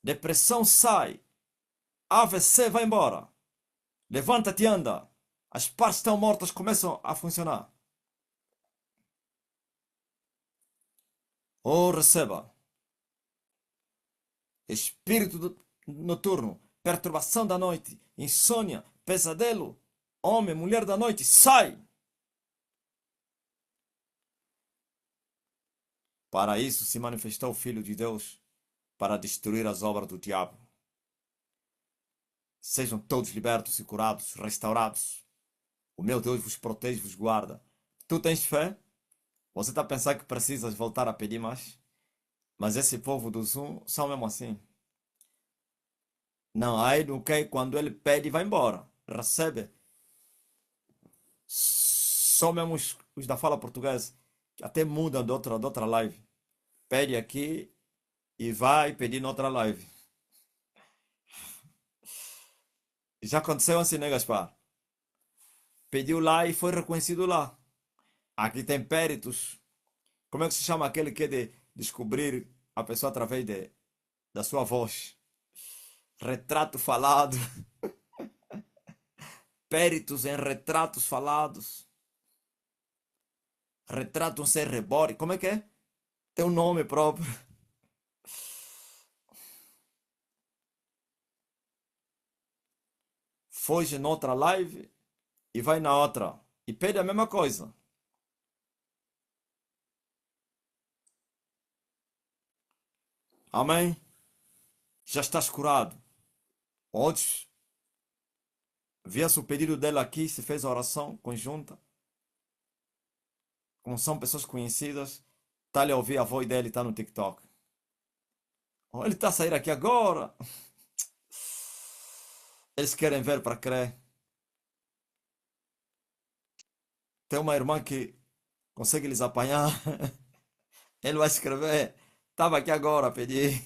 Depressão sai. AVC vai embora. Levanta-te e anda. As partes estão mortas começam a funcionar. Oh, receba. Espírito noturno, perturbação da noite, insônia, pesadelo, homem, mulher da noite, sai! Para isso se manifestou o Filho de Deus, para destruir as obras do diabo. Sejam todos libertos e curados, restaurados. O meu Deus vos protege, vos guarda. Tu tens fé? Você está a pensar que precisas voltar a pedir mais? Mas esse povo do Zoom são mesmo assim. Não, aí não quer, quando ele pede, vai embora. Recebe. Só mesmo os da fala portuguesa, que até mudam de outra live. Pede aqui e vai pedir noutra live. Já aconteceu assim, né, Gaspar? Pediu lá e foi reconhecido lá. Aqui tem péritos. Como é que se chama aquele que é de descobrir a pessoa através da sua voz? Retrato falado. Péritos em retratos falados. Retrato sem rebore. Como é que é? Tem um nome próprio. Foge noutra live e vai na outra. E pede a mesma coisa. Amém? Já estás curado. Outros, via-se o pedido dela aqui, se fez a oração conjunta. Como são pessoas conhecidas, está ali a ouvir a voz dele, está no TikTok. Oh, ele está a sair aqui agora. Eles querem ver para crer. Tem uma irmã que consegue lhes apanhar. Ele vai escrever. Estava aqui agora a pedir.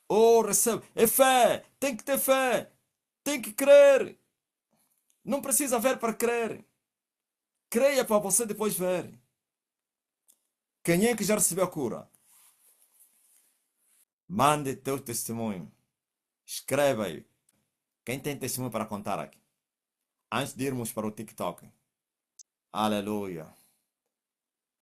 Oh, recebe. É fé. Tem que ter fé. Tem que crer. Não precisa ver para crer. Creia para você depois ver. Quem é que já recebeu a cura? Mande teu testemunho. Escreva aí. Quem tem testemunho para contar aqui? Antes de irmos para o TikTok. Aleluia.